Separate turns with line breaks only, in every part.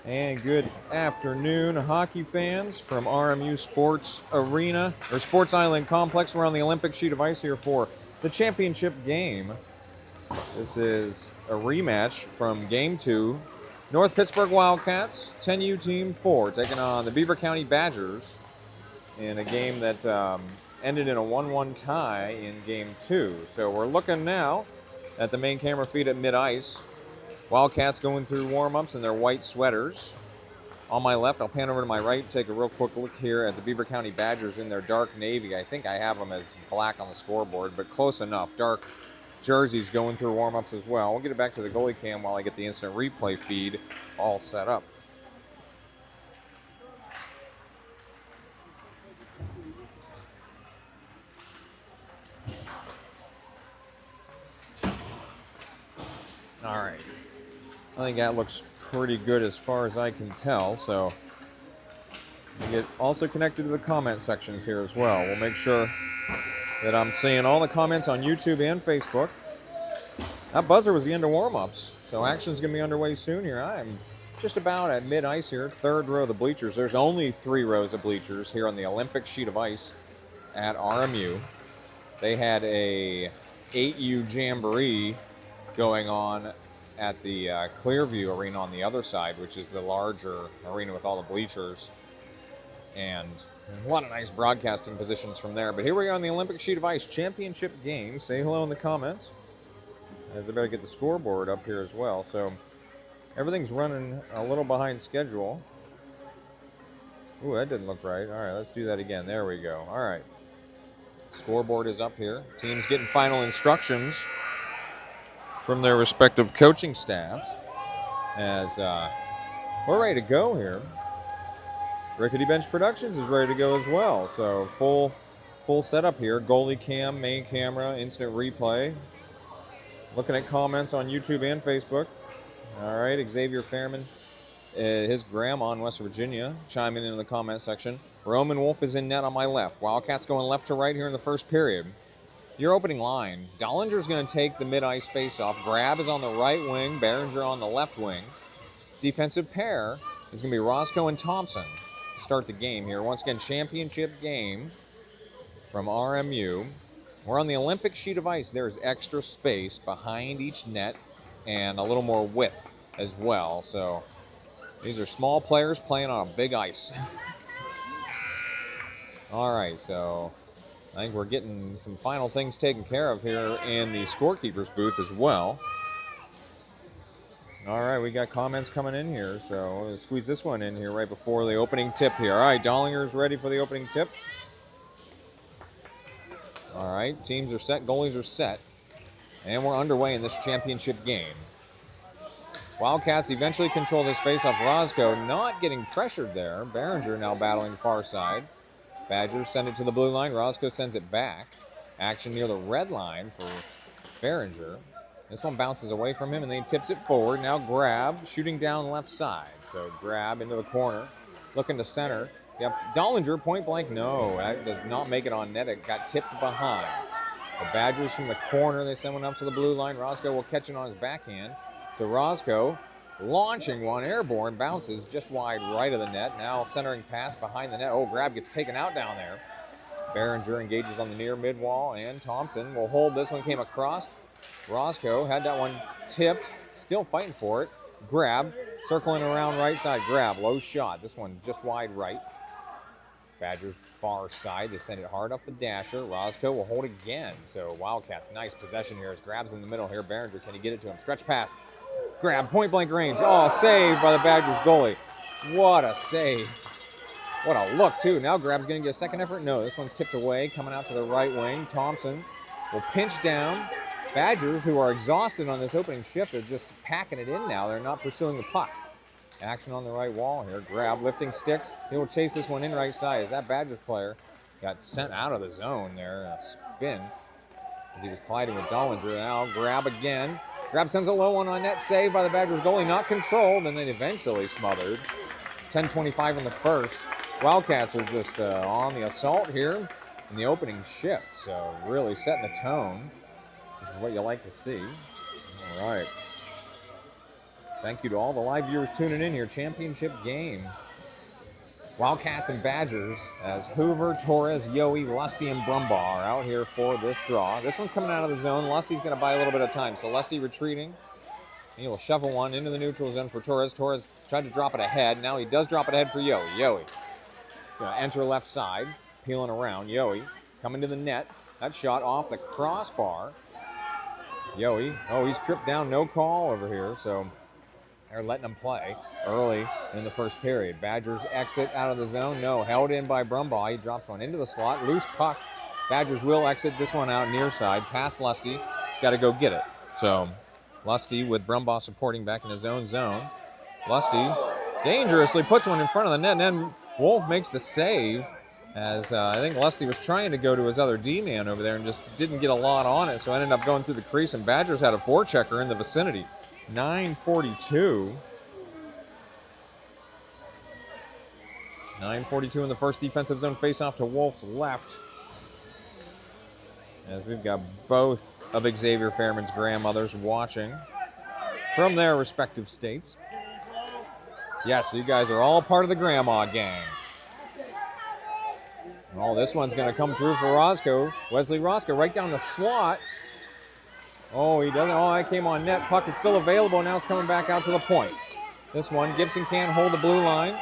And good afternoon, hockey fans from RMU Sports Arena, or Sports Island Complex. We're on the Olympic sheet of ice here for the championship game. This is a rematch from Game 2. North Pittsburgh Wildcats, 10U-4, taking on the Beaver County Badgers in a game that ended in a 1-1 tie in Game 2. So we're looking now at the main camera feed at mid-ice. Wildcats going through warm-ups in their white sweaters. On my left, I'll pan over to my right, take a real quick look here at the Beaver County Badgers in their dark navy. I think I have them as black on the scoreboard, but close enough. Dark jerseys going through warm-ups as well. We'll get it back to the goalie cam while I get the instant replay feed all set up. All right. I think that looks pretty good as far as I can tell, so we get also connected to the comment sections here as well. We'll make sure that I'm seeing all the comments on YouTube and Facebook. That buzzer was the end of warm-ups, so action's going to be underway soon here. I'm just about at mid-ice here, third row of the bleachers. There's only 3 rows of bleachers here on the Olympic sheet of ice at RMU. They had a 8U jamboree going on at the Clearview Arena on the other side, which is the larger arena with all the bleachers. And a lot of nice broadcasting positions from there. But here we are on the Olympic sheet of ice championship game. Say hello in the comments, as I better get the scoreboard up here as well. So everything's running a little behind schedule. Ooh, that didn't look right. All right, let's do that again. There we go. All right. Scoreboard is up here. Teams getting final instructions from their respective coaching staffs as we're ready to go here. Rickety Bench Productions is ready to go as well. So full setup here. Goalie cam, main camera, instant replay. Looking at comments on YouTube and Facebook. All right, Xavier Fairman, his grandma in West Virginia, chiming in the comment section. Roman Wolf is in net on my left. Wildcats going left to right here in the first period. Your opening line, Dollinger's going to take the mid-ice face-off. Grab is on the right wing, Behringer on the left wing. Defensive pair is going to be Roscoe and Thompson to start the game here. Once again, championship game from RMU. We're on the Olympic sheet of ice. There's extra space behind each net and a little more width as well. So these are small players playing on a big ice. All right, so I think we're getting some final things taken care of here in the scorekeeper's booth as well. All right, we got comments coming in here, so we'll squeeze this one in here right before the opening tip here. All right, Dollinger's ready for the opening tip. All right, teams are set, goalies are set, and we're underway in this championship game. Wildcats eventually control this faceoff. Roscoe not getting pressured there. Behringer now battling far side. Badgers send it to the blue line. Roscoe sends it back. Action near the red line for Behringer. This one bounces away from him and then he tips it forward. Now Grab shooting down left side. So Grab into the corner, looking to center. Yep, Dollinger point blank. No, that does not make it on net. It got tipped behind. The Badgers from the corner, they send one up to the blue line. Roscoe will catch it on his backhand. So Roscoe launching one, airborne, bounces just wide right of the net. Now centering pass behind the net. Oh, Grab gets taken out down there. Behringer engages on the near mid wall, and Thompson will hold this one, came across. Roscoe had that one tipped, still fighting for it. Grab, circling around right side. Grab, low shot. This one just wide right. Badgers far side. They send it hard up the dasher. Roscoe will hold again. So Wildcats, nice possession here as Grab's in the middle here. Behringer, can he get it to him? Stretch pass. Grab, point blank range. Oh, saved by the Badgers goalie. What a save. What a look, too. Now Grab's going to get a second effort. No, this one's tipped away, coming out to the right wing. Thompson will pinch down. Badgers, who are exhausted on this opening shift, are just packing it in now. They're not pursuing the puck. Action on the right wall here. Grab, lifting sticks. He will chase this one in right side as that Badgers player got sent out of the zone there. A spin as he was colliding with Dollinger. Now Grab again. Grab sends a low one on net. Saved by the Badgers goalie. Not controlled and then eventually smothered. 10:25 in the first. Wildcats are just on the assault here in the opening shift. So really setting the tone, which is what you like to see. All right. Thank you to all the live viewers tuning in here. Championship game. Wildcats and Badgers as Hoover, Torres, Yowie, Lusty, and Brumbaugh are out here for this draw. This one's coming out of the zone. Lusty's going to buy a little bit of time. So Lusty retreating. He will shovel one into the neutral zone for Torres. Torres tried to drop it ahead. Now he does drop it ahead for Yowie. Yowie is going to enter left side, peeling around. Yowie coming to the net. That shot off the crossbar. Yowie, oh, he's tripped down, no call over here, so they're letting him play early in the first period. Badgers exit out of the zone, no, held in by Brumbaugh. He drops one into the slot, loose puck. Badgers will exit this one out near side, past Lusty. He's got to go get it. So Lusty with Brumbaugh supporting back in his own zone. Lusty dangerously puts one in front of the net, and then Wolf makes the save. As I think Lusty was trying to go to his other D-man over there and just didn't get a lot on it, so ended up going through the crease, and Badgers had a forechecker in the vicinity. 9:42. 9:42 in the first defensive zone face-off to Wolf's left. As we've got both of Xavier Fairman's grandmothers watching from their respective states. Yes, you guys are all part of the grandma gang. Oh, this one's going to come through for Roscoe. Wesley Roscoe right down the slot. Oh, he doesn't. Oh, I came on net. Puck is still available. Now it's coming back out to the point. This one, Gibson can't hold the blue line.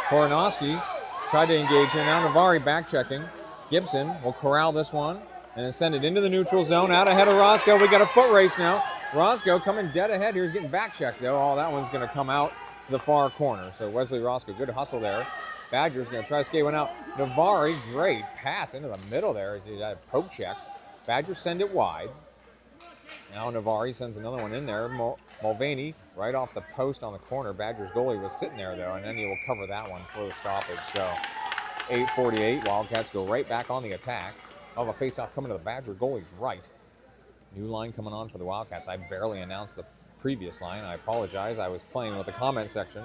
Koronowski tried to engage here. Now Navari back checking. Gibson will corral this one and then send it into the neutral zone. Out ahead of Roscoe. We got a foot race now. Roscoe coming dead ahead here. He's getting back checked, though. Oh, that one's going to come out to the far corner. So Wesley Roscoe, good hustle there. Badgers going to try to skate one out. Navari, great pass into the middle there as he had a poke check. Badgers send it wide. Now Navari sends another one in there. Mulvaney right off the post on the corner. Badgers goalie was sitting there, though, and then he will cover that one for the stoppage. So 8:48, Wildcats go right back on the attack. Of a faceoff coming to the Badger goalie's right. New line coming on for the Wildcats. I barely announced the previous line. I apologize. I was playing with the comment section.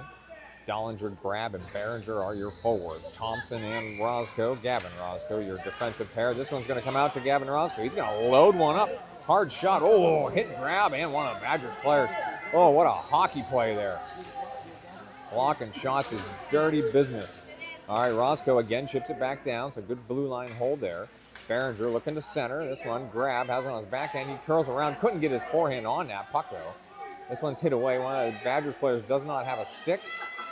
Dollinger, Grab, and Behringer are your forwards. Thompson and Roscoe. Gavin Roscoe, your defensive pair. This one's going to come out to Gavin Roscoe. He's going to load one up. Hard shot. Oh, hit Grab and one of the Badgers players. Oh, what a hockey play there. Blocking shots is dirty business. All right, Roscoe again chips it back down. So good blue line hold there. Behringer looking to center. This one, Grab has it on his backhand. He curls around. Couldn't get his forehand on that puck, though. This one's hit away. One of the Badgers players does not have a stick.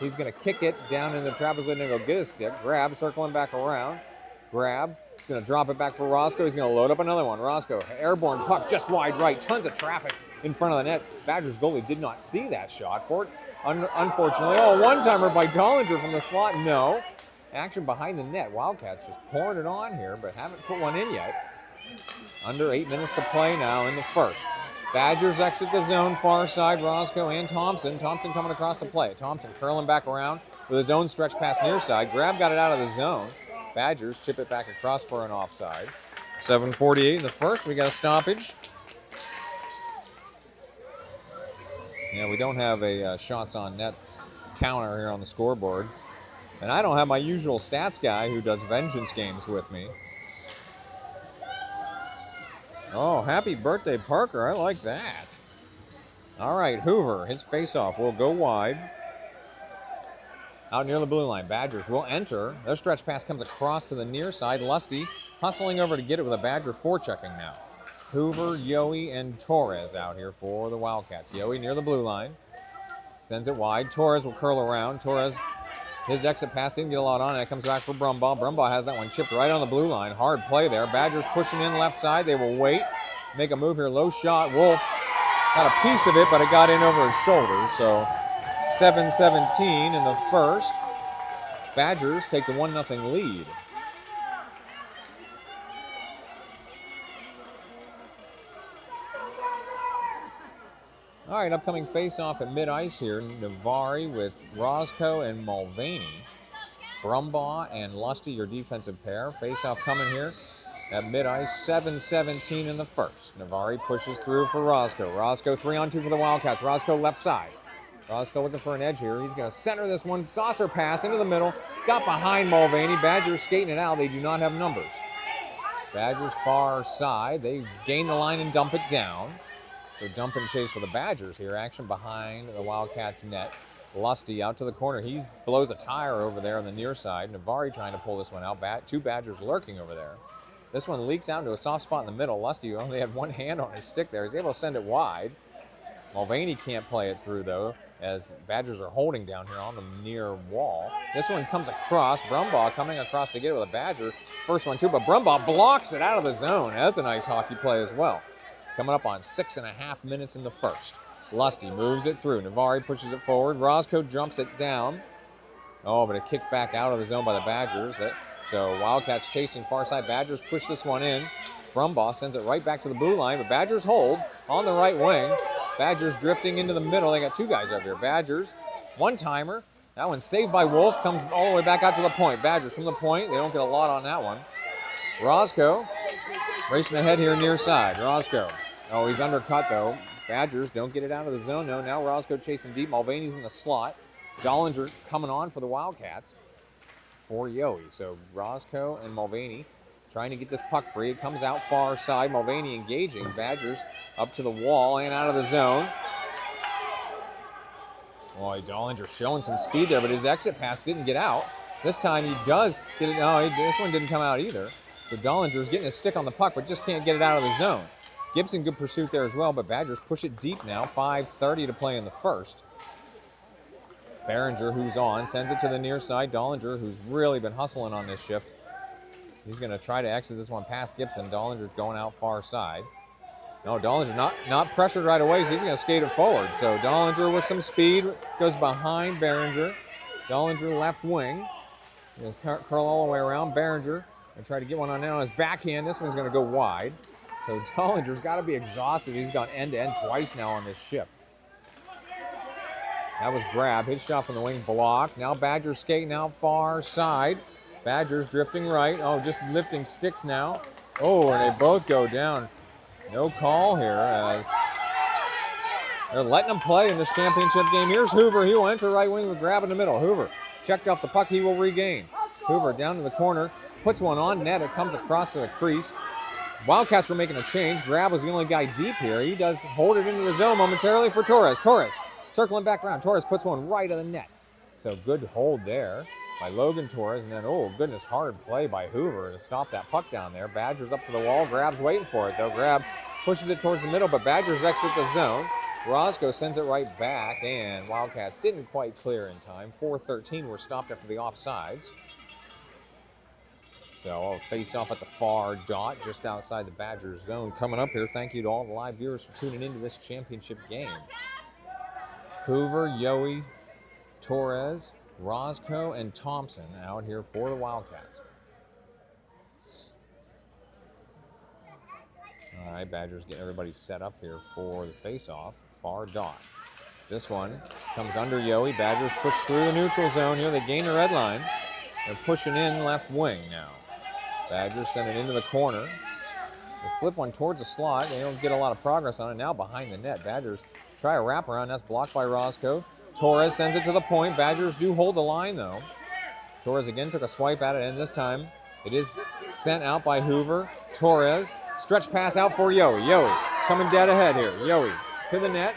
He's going to kick it down in the trapezoid and go get his stick. Grab circling back around. Grab. He's going to drop it back for Roscoe. He's going to load up another one. Roscoe, airborne puck just wide right. Tons of traffic in front of the net. Badgers goalie did not see that shot for it. Unfortunately, one-timer by Dollinger from the slot. No. Action behind the net. Wildcats just pouring it on here, but haven't put one in yet. Under 8 minutes to play now in the first. Badgers exit the zone far side. Roscoe and Thompson. Thompson coming across to play. Thompson curling back around with his own stretch pass near side. Grab got it out of the zone. Badgers chip it back across for an offside. 7:48 in the first. We got a stoppage. Yeah, we don't have a shots on net counter here on the scoreboard. And I don't have my usual stats guy who does vengeance games with me. Oh, happy birthday, Parker. I like that. All right, Hoover, his faceoff will go wide. Out near the blue line. Badgers will enter. Their stretch pass comes across to the near side. Lusty hustling over to get it with a Badger forechecking now. Hoover, Yowie, and Torres out here for the Wildcats. Yowie near the blue line. Sends it wide. Torres will curl around. Torres, his exit pass didn't get a lot on it. It comes back for Brumbaugh. Brumbaugh has that one chipped right on the blue line. Hard play there. Badgers pushing in left side. They will wait. Make a move here. Low shot. Wolf got a piece of it, but it got in over his shoulder. So 7:17 in the first. Badgers take the 1-0 lead. All right, upcoming face-off at mid-ice here. Navari with Roscoe and Mulvaney. Brumbaugh and Lusty, your defensive pair. Face-off coming here at mid-ice. 7:17 in the first. Navari pushes through for Roscoe. Roscoe 3-on-2 for the Wildcats. Roscoe left side. Roscoe looking for an edge here. He's going to center this one. Saucer pass into the middle. Got behind Mulvaney. Badgers skating it out. They do not have numbers. Badgers far side. They gain the line and dump it down. So dump and chase for the Badgers here. Action behind the Wildcats net. Lusty out to the corner. He blows a tire over there on the near side. Navari trying to pull this one out. Two Badgers lurking over there. This one leaks out into a soft spot in the middle. Lusty, who only had one hand on his stick there, is able to send it wide. Mulvaney can't play it through, though, as Badgers are holding down here on the near wall. This one comes across. Brumbaugh coming across to get it with a Badger. First one, too, but Brumbaugh blocks it out of the zone. That's a nice hockey play as well. Coming up on 6.5 minutes in the first. Lusty moves it through. Navari pushes it forward. Roscoe jumps it down. Oh, but it kicked back out of the zone by the Badgers. So Wildcats chasing far side. Badgers push this one in. Brumbaugh sends it right back to the blue line, but Badgers hold on the right wing. Badgers drifting into the middle. They got two guys over here. Badgers, one-timer. That one saved by Wolf. Comes all the way back out to the point. Badgers from the point. They don't get a lot on that one. Roscoe racing ahead here near side. Roscoe. Oh, he's undercut, though. Badgers don't get it out of the zone. No, now Roscoe chasing deep. Mulvaney's in the slot. Dollinger coming on for the Wildcats for Yowie. So Roscoe and Mulvaney trying to get this puck free. It comes out far side. Mulvaney engaging. Badgers up to the wall and out of the zone. Boy, Dollinger showing some speed there, but his exit pass didn't get out. This time he does get it. No, this one didn't come out either. So Dollinger's getting his stick on the puck, but just can't get it out of the zone. Gibson, good pursuit there as well, but Badgers push it deep now. 5:30 to play in the first. Behringer, who's on, sends it to the near side. Dollinger, who's really been hustling on this shift. He's going to try to exit this one past Gibson. Dollinger's going out far side. No, Dollinger not pressured right away, so he's going to skate it forward. So Dollinger with some speed goes behind Behringer. Dollinger left wing. He'll curl all the way around. Behringer and try to get one on now on his backhand. This one's going to go wide. So Dollinger's got to be exhausted. He's gone end-to-end twice now on this shift. That was grab. His shot from the wing blocked. Now Badgers skating out far side. Badgers drifting right. Oh, just lifting sticks now. Oh, and they both go down. No call here as they're letting them play in this championship game. Here's Hoover. He will enter right wing with grab in the middle. Hoover checked off the puck. He will regain. Hoover down to the corner. Puts one on net. It comes across to the crease. Wildcats were making a change. Grab was the only guy deep here. He does hold it into the zone momentarily for Torres. Torres circling back around. Torres puts one right of the net. So good hold there by Logan Torres. And then, oh, goodness, hard play by Hoover to stop that puck down there. Badgers up to the wall. Grab's waiting for it, though. Grab pushes it towards the middle, but Badgers exit the zone. Roscoe sends it right back, and Wildcats didn't quite clear in time. 4:13 were stopped after the offsides. So I'll face off at the far dot just outside the Badgers zone. Coming up here, thank you to all the live viewers for tuning into this championship game. Hoover, Yowie, Torres, Roscoe, and Thompson out here for the Wildcats. All right, Badgers getting everybody set up here for the face-off. Far dot. This one comes under Yowie. Badgers push through the neutral zone here. They gain the red line. They're pushing in left wing now. Badgers send it into the corner. They flip one towards the slot. They don't get a lot of progress on it. Now behind the net. Badgers try a wraparound. That's blocked by Roscoe. Torres sends it to the point. Badgers do hold the line, though. Torres again took a swipe at it, and this time it is sent out by Hoover. Torres, stretch pass out for Yowie. Yowie coming dead ahead here. Yowie to the net.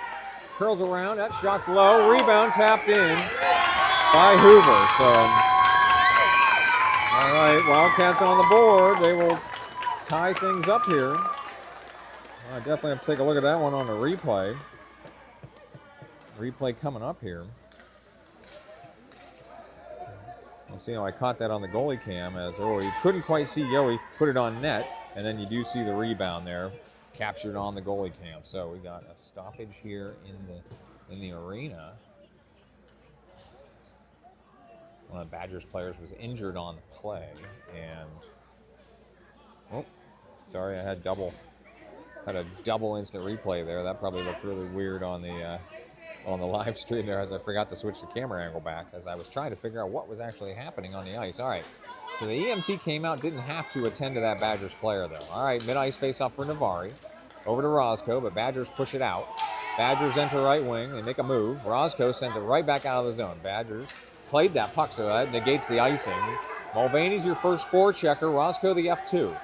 Curls around. That shot's low. Rebound tapped in by Hoover. So, all right, Wildcats on the board. They will tie things up here. I definitely have to take a look at that one on the replay. Replay coming up here. You see how I caught that on the goalie cam as, oh, you couldn't quite see Yowie put it on net, and then you do see the rebound there captured on the goalie cam. So we got a stoppage here in the arena. One of the Badgers players was injured on the play, and oh, sorry, I had a double instant replay there. That probably looked really weird on the live stream there, as I forgot to switch the camera angle back as I was trying to figure out what was actually happening on the ice. All right, so the EMT came out, didn't have to attend to that Badgers player though. All right, mid-ice face-off for Navari. Over to Roscoe, but Badgers push it out. Badgers enter right wing. They make a move. Roscoe sends it right back out of the zone. Badgers played that puck, so that negates the icing. Mulvaney's your first forechecker. Roscoe the F2.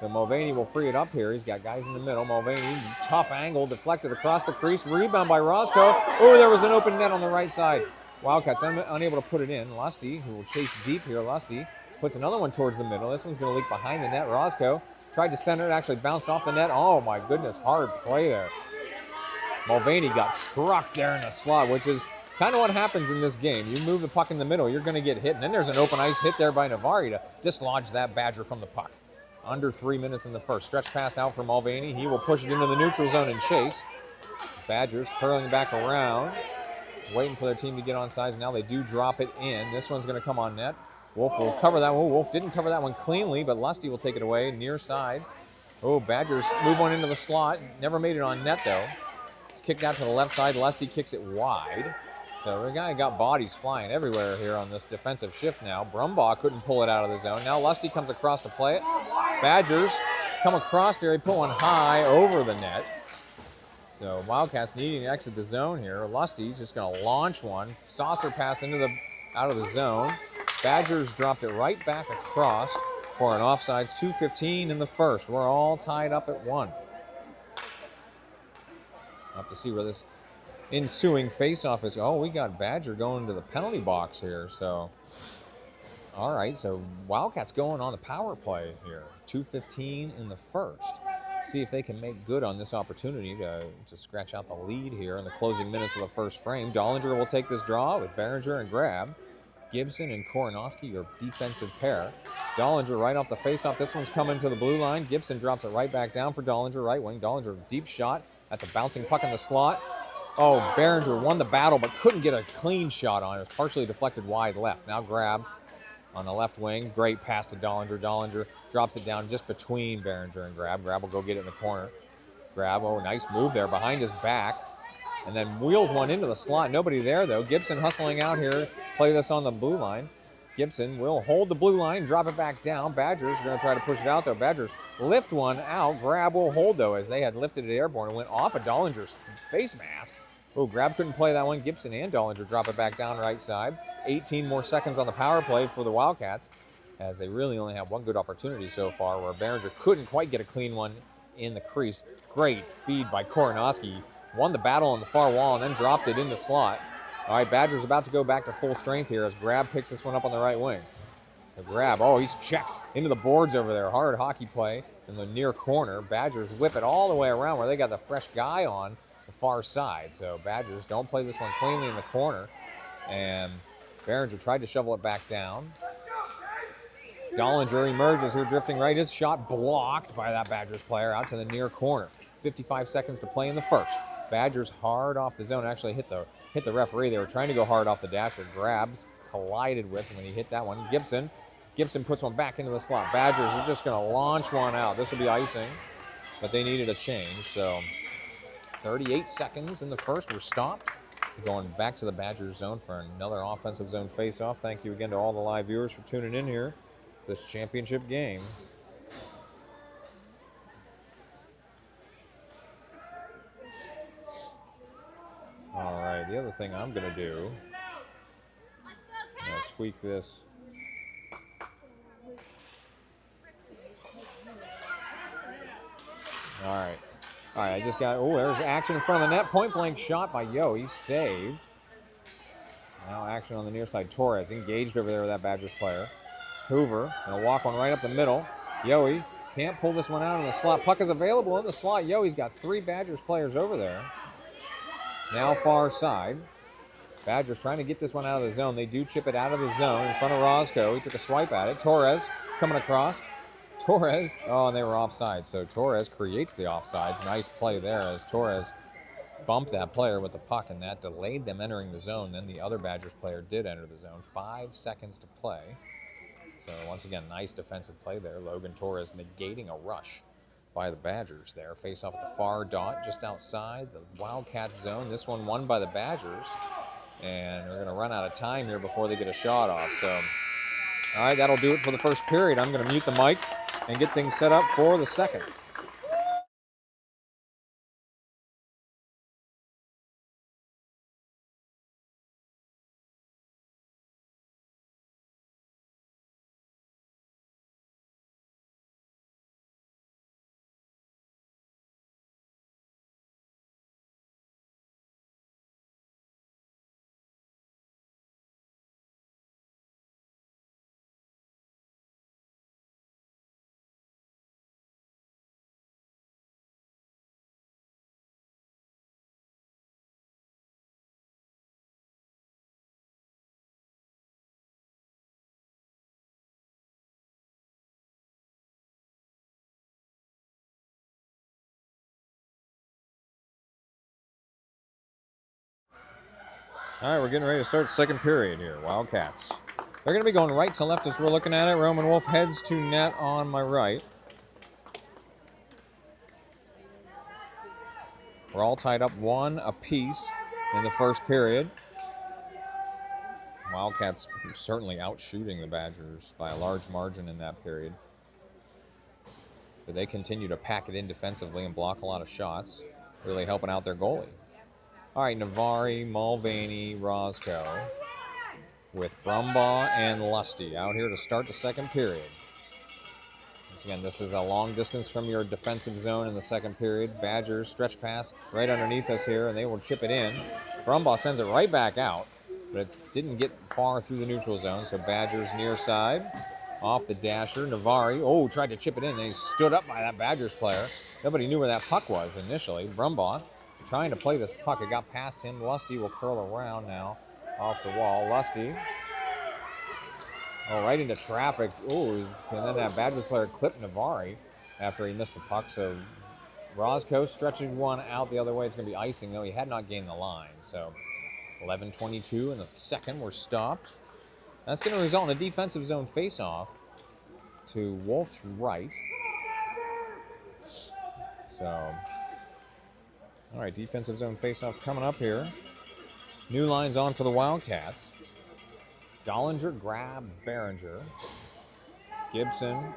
So Mulvaney will free it up here. He's got guys in the middle. Mulvaney, tough angle, deflected across the crease. Rebound by Roscoe. Oh, there was an open net on the right side. Wildcats unable to put it in. Lusty, who will chase deep here. Lusty puts another one towards the middle. This one's going to leak behind the net. Roscoe tried to center it, actually bounced off the net. Oh, my goodness, hard play there. Mulvaney got trucked there in the slot, which is kind of what happens in this game. You move the puck in the middle, you're going to get hit. And then there's an open ice hit there by Navari to dislodge that Badger from the puck. Under 3 minutes in the first. Stretch pass out for Mulvaney. He will push it into the neutral zone and chase. Badgers curling back around, waiting for their team to get on sides. Now they do drop it in. This one's going to come on net. Wolf will cover that one. Wolf didn't cover that one cleanly, but Lusty will take it away near side. Oh, Badgers move one into the slot. Never made it on net, though. It's kicked out to the left side. Lusty kicks it wide. So we got bodies flying everywhere here on this defensive shift now. Brumbaugh couldn't pull it out of the zone. Now Lusty comes across to play it. Badgers come across there. They put one high over the net. So Wildcats needing to exit the zone here. Lusty's just going to launch one. Saucer pass out of the zone. Badgers dropped it right back across for an offsides. 2:15 in the first. We're all tied up at 1. We'll have to see where this ensuing face-off is. Oh, we got Badger going to the penalty box here. So, all right. So Wildcats going on the power play here. 2:15 in the first. See if they can make good on this opportunity to scratch out the lead here in the closing minutes of the first frame. Dollinger will take this draw with Behringer and Grab. Gibson and Koronowski, your defensive pair. Dollinger right off the faceoff. This one's coming to the blue line. Gibson drops it right back down for Dollinger, right wing. Dollinger, deep shot. That's a bouncing puck in the slot. Oh, Behringer won the battle but couldn't get a clean shot on it. It was partially deflected wide left. Now Grab on the left wing. Great pass to Dollinger. Dollinger drops it down just between Behringer and Grab. Grab will go get it in the corner. Grab, oh, nice move there behind his back. And then wheels one into the slot. Nobody there, though. Gibson hustling out here. Play this on the blue line. Gibson will hold the blue line, drop it back down. Badgers are going to try to push it out, though. Badgers lift one out. Grab will hold, though, as they had lifted it airborne and went off of Dollinger's face mask. Oh, Grab couldn't play that one. Gibson and Dollinger drop it back down right side. 18 more seconds on the power play for the Wildcats, as they really only have one good opportunity so far, where Behringer couldn't quite get a clean one in the crease. Great feed by Koronowski. Won the battle on the far wall and then dropped it in the slot. All right, Badgers about to go back to full strength here as Grab picks this one up on the right wing. The Grab, oh, he's checked into the boards over there. Hard hockey play in the near corner. Badgers whip it all the way around where they got the fresh guy on the far side. So Badgers don't play this one cleanly in the corner. And Behringer tried to shovel it back down. Dollinger emerges here, drifting right. His shot blocked by that Badgers player out to the near corner. 55 seconds to play in the first. Badgers hard off the zone. Actually hit the referee. They were trying to go hard off the dasher. Grabs collided with when he hit that one. Gibson puts one back into the slot. Badgers are just going to launch one out. This will be icing, but they needed a change. So 38 seconds in the first. We're stopped. Going back to the Badgers zone for another offensive zone face-off. Thank you again to all the live viewers for tuning in here. This championship game. All right, the other thing I'm going to do, I'm going to tweak this. All right, I just got, oh, there's action in front of the net. Point blank shot by Yo. He's saved. Now action on the near side. Torres engaged over there with that Badgers player. Hoover going to walk one right up the middle. Yoey can't pull this one out in the slot. Puck is available in the slot. Yoey's got 3 Badgers players over there. Now far side. Badgers trying to get this one out of the zone. They do chip it out of the zone in front of Roscoe. He took a swipe at it. Torres coming across. Torres, oh, and they were offside. So Torres creates the offsides. Nice play there as Torres bumped that player with the puck, and that delayed them entering the zone. Then the other Badgers player did enter the zone. 5 seconds to play. So once again, nice defensive play there. Logan Torres negating a rush by the Badgers there. Face off at the far dot just outside the Wildcats zone. This one won by the Badgers. And we're going to run out of time here before they get a shot off. So, all right, that'll do it for the first period. I'm going to mute the mic and get things set up for the second. All right, we're getting ready to start second period here. Wildcats. They're going to be going right to left as we're looking at it. Roman Wolf heads to net on my right. We're all tied up 1 apiece in the first period. Wildcats certainly outshooting the Badgers by a large margin in that period. But they continue to pack it in defensively and block a lot of shots, really helping out their goalie. All right, Navari, Mulvaney, Roscoe with Brumbaugh and Lusty out here to start the second period. Once again, this is a long distance from your defensive zone in the second period. Badgers stretch pass right underneath us here, and they will chip it in. Brumbaugh sends it right back out, but it didn't get far through the neutral zone, so Badgers near side. Off the dasher, Navari, tried to chip it in, and he stood up by that Badgers player. Nobody knew where that puck was initially. Brumbaugh trying to play this puck. It got past him. Lusty will curl around now off the wall. Lusty. Right into traffic. And then that Badgers player clipped Navari after he missed the puck. So Roscoe stretching one out the other way. It's going to be icing, though he had not gained the line. So 11:22 in the second. We're stopped. That's going to result in a defensive zone face-off to Wolf's right. So, all right, defensive zone face-off coming up here. New lines on for the Wildcats. Dollinger, Grab, Behringer, Gibson,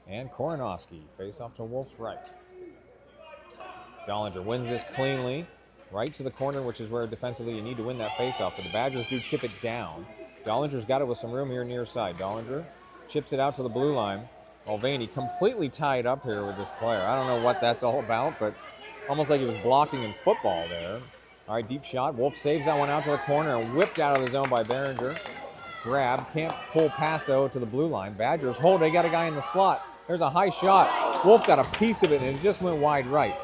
and Koronowski face off to Wolf's right. Dollinger wins this cleanly, right to the corner, which is where defensively you need to win that face-off, but the Badgers do chip it down. Dollinger's got it with some room here near side. Dollinger chips it out to the blue line. Mulvaney completely tied up here with this player. I don't know what that's all about, but almost like he was blocking in football there. All right, deep shot. Wolf saves that one out to the corner and whipped out of the zone by Behringer. Grab, can't pull past though to the blue line. Badgers hold, they got a guy in the slot. There's a high shot. Wolf got a piece of it and it just went wide right.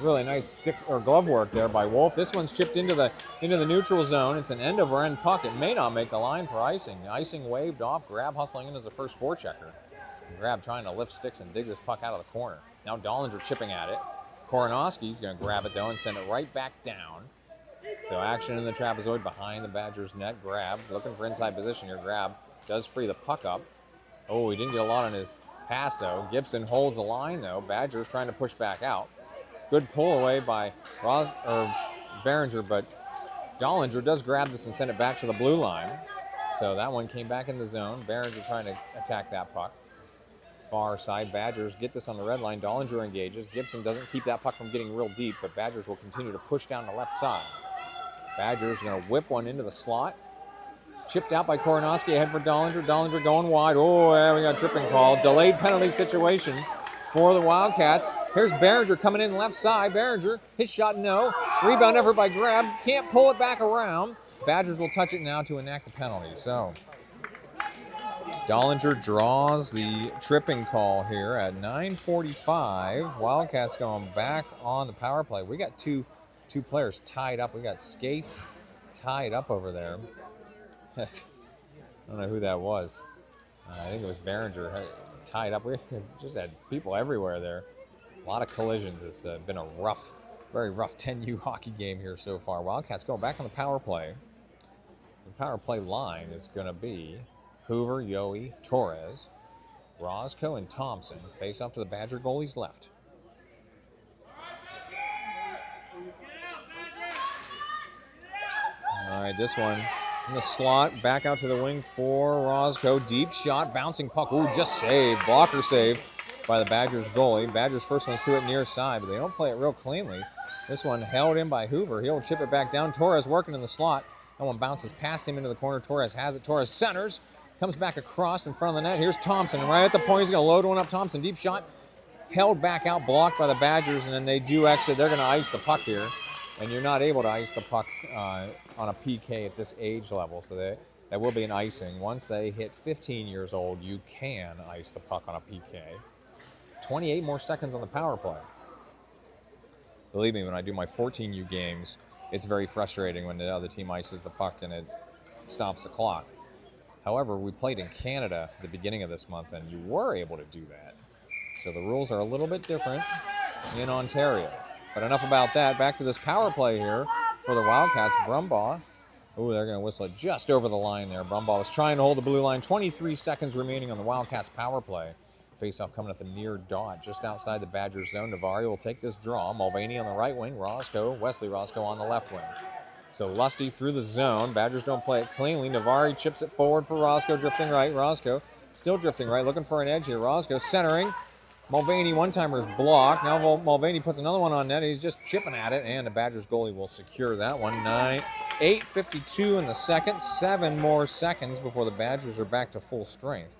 Really nice stick or glove work there by Wolf. This one's chipped into the neutral zone. It's an end-over-end puck. It may not make the line for icing. Icing waved off. Grab hustling in as the first forechecker. Grab trying to lift sticks and dig this puck out of the corner. Now Dollinger chipping at it. Koronowski's going to grab it, though, and send it right back down. So action in the trapezoid behind the Badgers' net. Grab, looking for inside position here. Grab does free the puck up. He didn't get a lot on his pass, though. Gibson holds the line, though. Badgers trying to push back out. Good pull away by Behringer, but Dollinger does grab this and send it back to the blue line. So that one came back in the zone. Behringer trying to attack that puck. Far side, Badgers get this on the red line. Dollinger engages. Gibson doesn't keep that puck from getting real deep, but Badgers will continue to push down the left side. Badgers going to whip one into the slot. Chipped out by Koronowski ahead for Dollinger. Dollinger going wide. Yeah, we got a tripping call. Delayed penalty situation for the Wildcats. Here's Behringer coming in left side. Behringer, his shot, no. Rebound effort by Grab. Can't pull it back around. Badgers will touch it now to enact the penalty. So Dollinger draws the tripping call here at 9:45. Wildcats going back on the power play. We got two players tied up. We got Skates tied up over there. I don't know who that was. I think it was Behringer tied up. We just had people everywhere there. A lot of collisions. It's been a very rough 10U hockey game here so far. Wildcats going back on the power play. The power play line is going to be Hoover, Yohe, Torres, Roscoe, and Thompson face off to the Badger goalie's left. All right, this one in the slot, back out to the wing for Roscoe. Deep shot, bouncing puck. Just saved. Blocker save by the Badgers goalie. Badgers first one's to it near side, but they don't play it real cleanly. This one held in by Hoover. He'll chip it back down. Torres working in the slot. That one bounces past him into the corner. Torres has it. Torres centers. Comes back across in front of the net. Here's Thompson. Right at the point, he's going to load one up. Thompson, deep shot. Held back out, blocked by the Badgers, and then they do exit. They're going to ice the puck here. And you're not able to ice the puck on a PK at this age level. So that will be an icing. Once they hit 15 years old, you can ice the puck on a PK. 28 more seconds on the power play. Believe me, when I do my 14U games, it's very frustrating when the other team ices the puck and it stops the clock. However, we played in Canada at the beginning of this month, and you were able to do that. So the rules are a little bit different in Ontario. But enough about that. Back to this power play here. for the Wildcats. Brumbaugh. Oh, they're going to whistle it just over the line there. Brumbaugh was trying to hold the blue line. 23 seconds remaining on the Wildcats power play. Face-off coming at the near dot, just outside the Badgers zone. Navari will take this draw. Mulvaney on the right wing. Wesley Roscoe on the left wing. So Lusty through the zone. Badgers don't play it cleanly. Navari chips it forward for Roscoe, drifting right. Roscoe still drifting right, looking for an edge here. Roscoe centering. Mulvaney one-timer's blocked. Now Mulvaney puts another one on net. He's just chipping at it, and the Badgers goalie will secure that one. 8:52 in the second. 7 more seconds before the Badgers are back to full strength.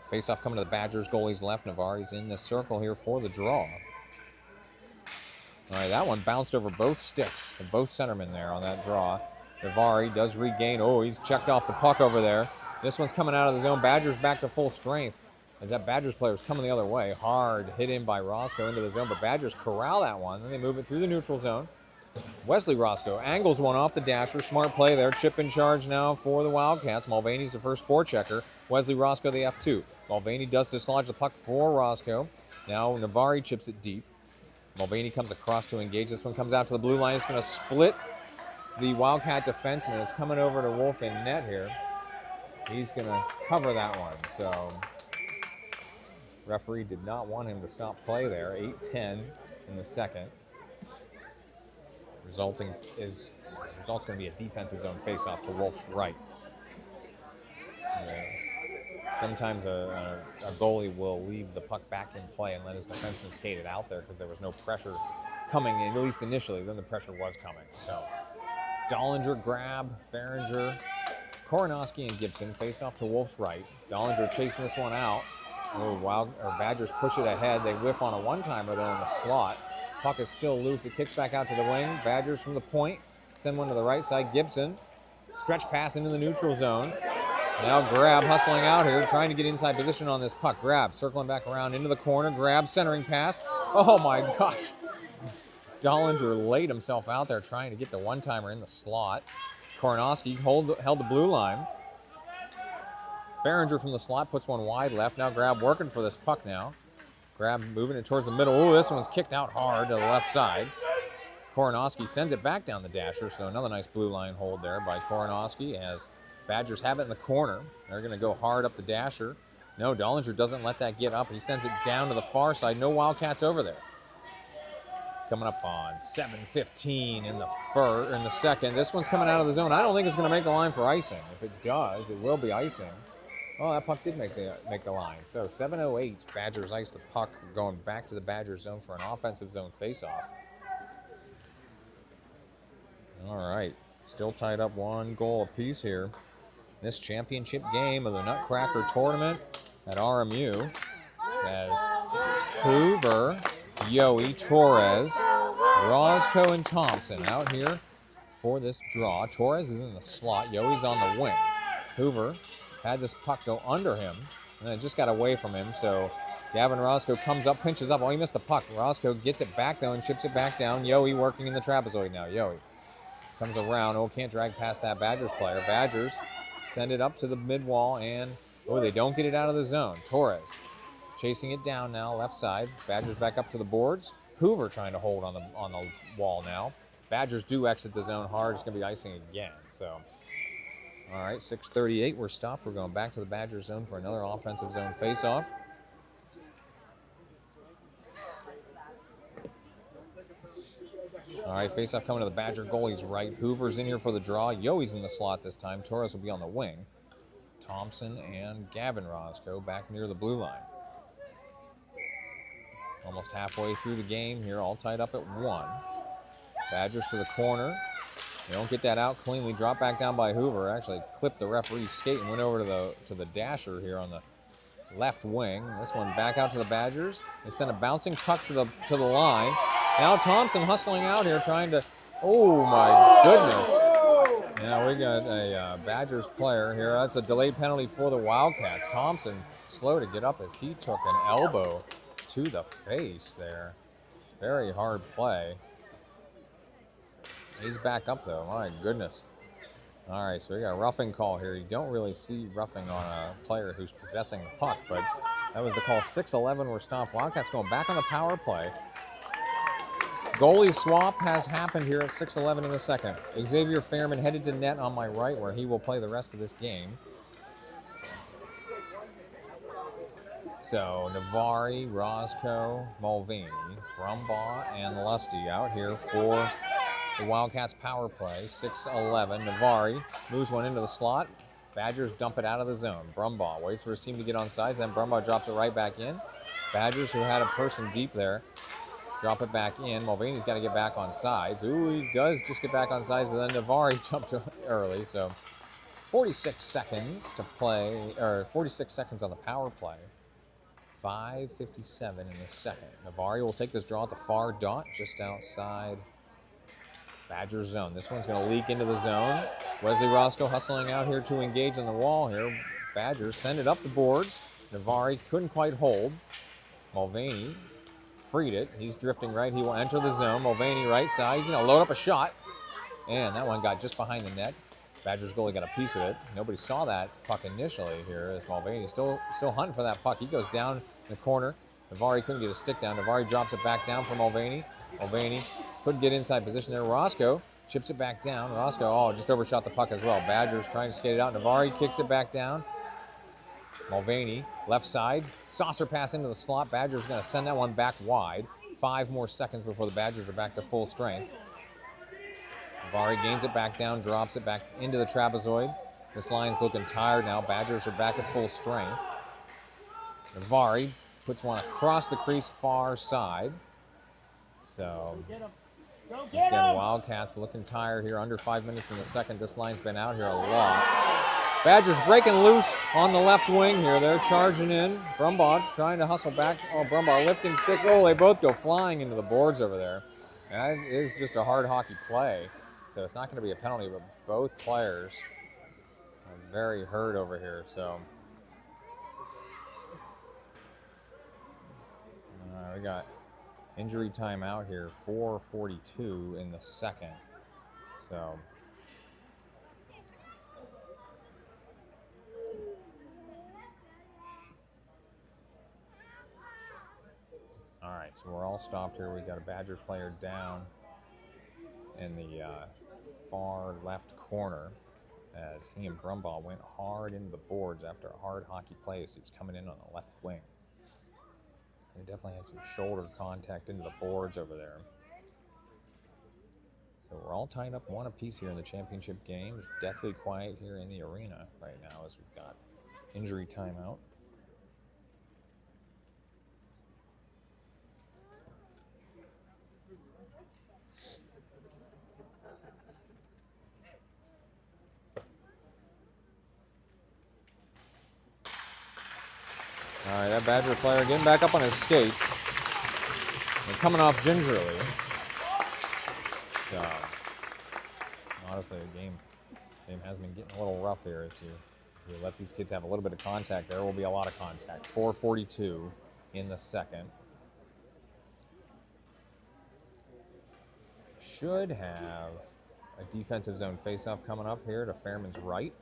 Face-off coming to the Badgers goalie's left. Navari's in the circle here for the draw. All right, that one bounced over both sticks of both centermen there on that draw. Navari does regain. Oh, he's checked off the puck over there. This one's coming out of the zone. Badgers back to full strength as that Badgers player is coming the other way. Hard hit in by Roscoe into the zone, but Badgers corral that one. Then they move it through the neutral zone. Wesley Roscoe angles one off the dasher. Smart play there. Chip in charge now for the Wildcats. Mulvaney's the first forechecker. Wesley Roscoe the F2. Mulvaney does dislodge the puck for Roscoe. Now Navari chips it deep. Mulvaney comes across to engage. This one comes out to the blue line. It's going to split the Wildcat defenseman. It's coming over to Wolf in net here. He's going to cover that one. So referee did not want him to stop play there. 8:10 in the second. Result's going to be a defensive zone faceoff to Wolf's right. Sometimes a goalie will leave the puck back in play and let his defenseman skate it out there because there was no pressure coming in, at least initially. Then the pressure was coming. So Dollinger grab, Behringer, Koronowski and Gibson face off to Wolf's right. Dollinger chasing this one out. Badgers push it ahead. They whiff on a one-timer though in the slot. Puck is still loose. It kicks back out to the wing. Badgers from the point send one to the right side. Gibson stretch pass into the neutral zone. Now Grab hustling out here, trying to get inside position on this puck. Grab circling back around into the corner. Grab centering pass. Oh my gosh. Dollinger laid himself out there trying to get the one-timer in the slot. Koronowski held the blue line. Behringer from the slot puts one wide left. Now Grab working for this puck now. Grab moving it towards the middle. Oh, this one's kicked out hard to the left side. Koronowski sends it back down the dasher, so another nice blue line hold there by Koronowski as Badgers have it in the corner. They're going to go hard up the dasher. No, Dollinger doesn't let that get up. He sends it down to the far side. No Wildcats over there. Coming up on 7:15 in the second. This one's coming out of the zone. I don't think it's going to make the line for icing. If it does, it will be icing. Oh, that puck did make the line. So 7:08, Badgers ice the puck, going back to the Badgers zone for an offensive zone faceoff. All right, still tied up 1 goal apiece here. This championship game of the Nutcracker tournament at RMU as Hoover, Yohe, Torres, Roscoe, and Thompson out here for this draw. Torres is in the slot. Yohe's on the wing. Hoover had this puck go under him, and it just got away from him. So Gavin Roscoe comes up, pinches up. Oh, he missed the puck. Roscoe gets it back, though, and chips it back down. Yohe working in the trapezoid now. Yohe comes around. Oh, can't drag past that Badgers player. Badgers send it up to the mid-wall, and, oh, they don't get it out of the zone. Torres chasing it down now, left side. Badgers back up to the boards. Hoover trying to hold on the wall now. Badgers do exit the zone hard. It's going to be icing again. So, all right, 6:38. We're stopped. We're going back to the Badgers zone for another offensive zone faceoff. All right, faceoff coming to the Badger goalie's right. Hoover's in here for the draw. Yohe's in the slot this time. Torres will be on the wing. Thompson and Gavin Roscoe back near the blue line. Almost halfway through the game here, all tied up at 1. Badgers to the corner. They don't get that out cleanly. Drop back down by Hoover. Actually clipped the referee's skate and went over to the dasher here on the left wing. This one back out to the Badgers. They send a bouncing puck to the line. Now Thompson hustling out here trying to, oh my goodness. Now we got a Badgers player here. That's a delayed penalty for the Wildcats. Thompson slow to get up as he took an elbow to the face there. Very hard play. He's back up though, my goodness. All right, so we got a roughing call here. You don't really see roughing on a player who's possessing the puck, but that was the call. 6:11 we're stopped. Wildcats going back on the power play. Goalie swap has happened here at 6:11 in the second. Xavier Fairman headed to net on my right, where he will play the rest of this game. So Navari, Roscoe, Mulvaney, Brumbaugh, and Lusty out here for the Wildcats power play. 6:11. Navari moves one into the slot. Badgers dump it out of the zone. Brumbaugh waits for his team to get on sides. Then Brumbaugh drops it right back in. Badgers, who had a person deep there, drop it back in. Mulvaney's got to get back on sides. Ooh, he does just get back on sides, but then Navari jumped early. So 46 seconds to play, or 46 seconds on the power play. 5:57 in the second. Navari will take this draw at the far dot, just outside Badgers zone. This one's going to leak into the zone. Wesley Roscoe hustling out here to engage on the wall here. Badgers send it up the boards. Navari couldn't quite hold. Mulvaney freed it. He's drifting right. He will enter the zone. Mulvaney right side. He's going to load up a shot. And that one got just behind the net. Badgers goalie got a piece of it. Nobody saw that puck initially here as Mulvaney still hunting for that puck. He goes down in the corner. Navari couldn't get a stick down. Navari drops it back down for Mulvaney. Mulvaney couldn't get inside position there. Roscoe chips it back down. Roscoe, just overshot the puck as well. Badgers trying to skate it out. Navari kicks it back down. Mulvaney, left side, saucer pass into the slot. Badgers going to send that one back wide. 5 more seconds before the Badgers are back to full strength. Navari gains it back down, drops it back into the trapezoid. This line's looking tired now. Badgers are back at full strength. Navari puts one across the crease far side. So, once again, Wildcats looking tired here. Under 5 minutes in the second. This line's been out here a lot. Badgers breaking loose on the left wing here. They're charging in. Brumbaugh trying to hustle back. Oh, Brumbaugh lifting sticks. Oh, they both go flying into the boards over there. That is just a hard hockey play. So it's not going to be a penalty, but both players are very hurt over here. So we got injury time out here, 4:42 in the second. So all right, so we're all stopped here. We got a Badger player down in the far left corner as he and Brumbaugh went hard into the boards after a hard hockey play as he was coming in on the left wing. They definitely had some shoulder contact into the boards over there. So we're all tied up 1 apiece here in the championship game. It's deathly quiet here in the arena right now as we've got injury timeout. All right, that Badger player getting back up on his skates. They're coming off gingerly. So, honestly, the game has been getting a little rough here. If you let these kids have a little bit of contact, there will be a lot of contact. 4:42 in the second. Should have a defensive zone faceoff coming up here to Fairman's right.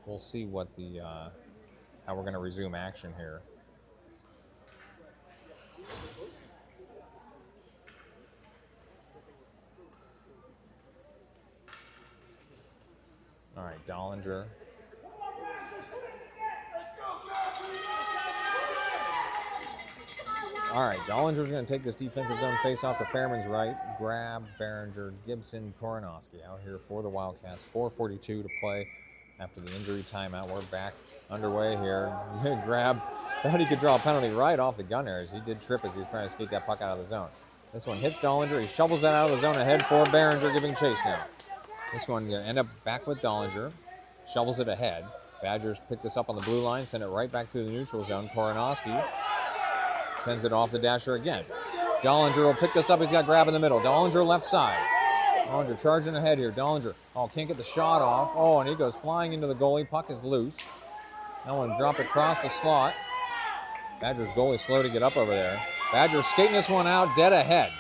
We'll see what how we're going to resume action here. All right, Dollinger. All right, Dollinger's going to take this defensive zone face off to Fairman's right. Grab, Behringer, Gibson, Koronowski out here for the Wildcats. 4:42 to play after the injury timeout. We're back underway here. Grab, thought he could draw a penalty right off the gunner as he did trip as he was trying to skate that puck out of the zone. This one hits Dollinger. He shovels that out of the zone ahead for Behringer giving chase now. This one going to end up back with Dollinger. Shovels it ahead. Badgers pick this up on the blue line, send it right back through the neutral zone. Koronowski sends it off the dasher again. Dollinger will pick this up. He's got grab in the middle. Dollinger left side. Dollinger charging ahead here. Dollinger, can't get the shot off. And he goes flying into the goalie. Puck is loose. That one dropped across the slot. Badgers goalie slow to get up over there. Badgers skating this one out dead ahead.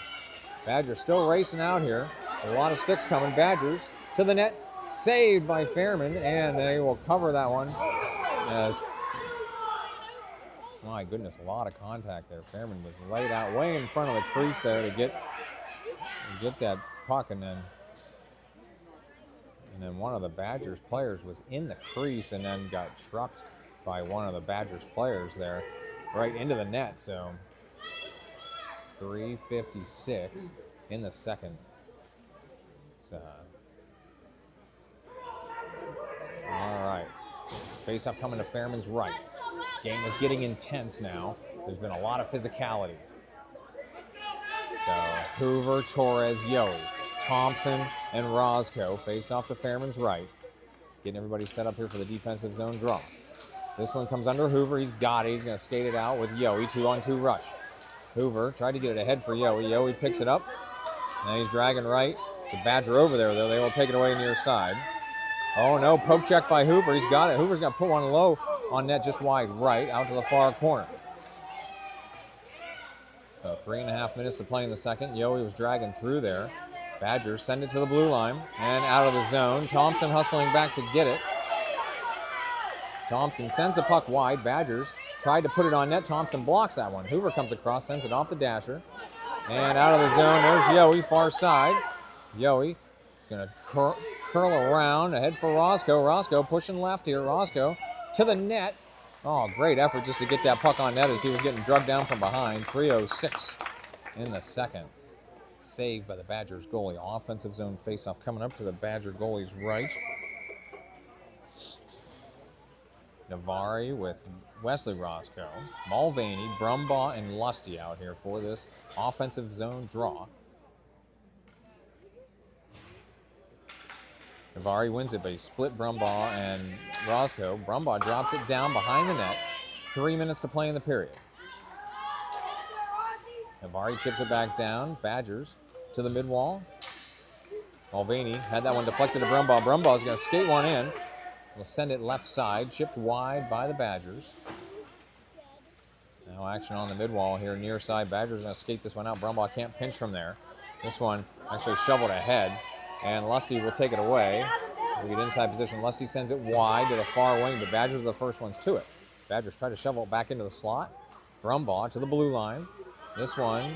Badgers still racing out here. A lot of sticks coming. Badgers to the net. Saved by Fairman, and they will cover that one as, my goodness, a lot of contact there. Fairman was laid out way in front of the crease there to get get that puck, and then one of the Badgers players was in the crease and then got trucked by one of the Badgers players there right into the net. So 3:56 in the second. All right. Face-off coming to Fairman's right. Game is getting intense now. There's been a lot of physicality. So Hoover, Torres, Yohe, Thompson, and Roscoe face off to Fairman's right. Getting everybody set up here for the defensive zone draw. This one comes under Hoover. He's got it. He's going to skate it out with Yohe. 2-on-2 rush. Hoover tried to get it ahead for Yohe. Yohe picks it up. Now he's dragging right. The Badger over there, though. They will take it away near side. Oh, no. Poke check by Hoover. He's got it. Hoover's going to put one low on net just wide right out to the far corner. So 3.5 minutes to play in the second. Yohe was dragging through there. Badgers send it to the blue line and out of the zone. Thompson hustling back to get it. Thompson sends the puck wide. Badgers tried to put it on net. Thompson blocks that one. Hoover comes across, sends it off the dasher. And out of the zone, there's Yohe, far side. Yohe is going to curl around, ahead for Roscoe. Roscoe pushing left here. Roscoe to the net. Oh, great effort just to get that puck on net as he was getting drugged down from behind. 3:06 in the second. Saved by the Badgers goalie. Offensive zone faceoff coming up to the Badger goalie's right. Navari with Wesley Roscoe, Mulvaney, Brumbaugh, and Lusty out here for this offensive zone draw. Navari wins it, but he split Brumbaugh and Roscoe. Brumbaugh drops it down behind the net. 3 minutes to play in the period. Navari chips it back down. Badgers to the mid-wall. Mulvaney had that one deflected to Brumbaugh. Brumbaugh's going to skate one in. We'll send it left side, chipped wide by the Badgers. Now action on the mid-wall here, near side. Badgers going to skate this one out. Brumbaugh can't pinch from there. This one actually shoveled ahead, and Lusty will take it away. We get inside position. Lusty sends it wide to the far wing. The Badgers are the first ones to it. Badgers try to shovel it back into the slot. Brumbaugh to the blue line. This one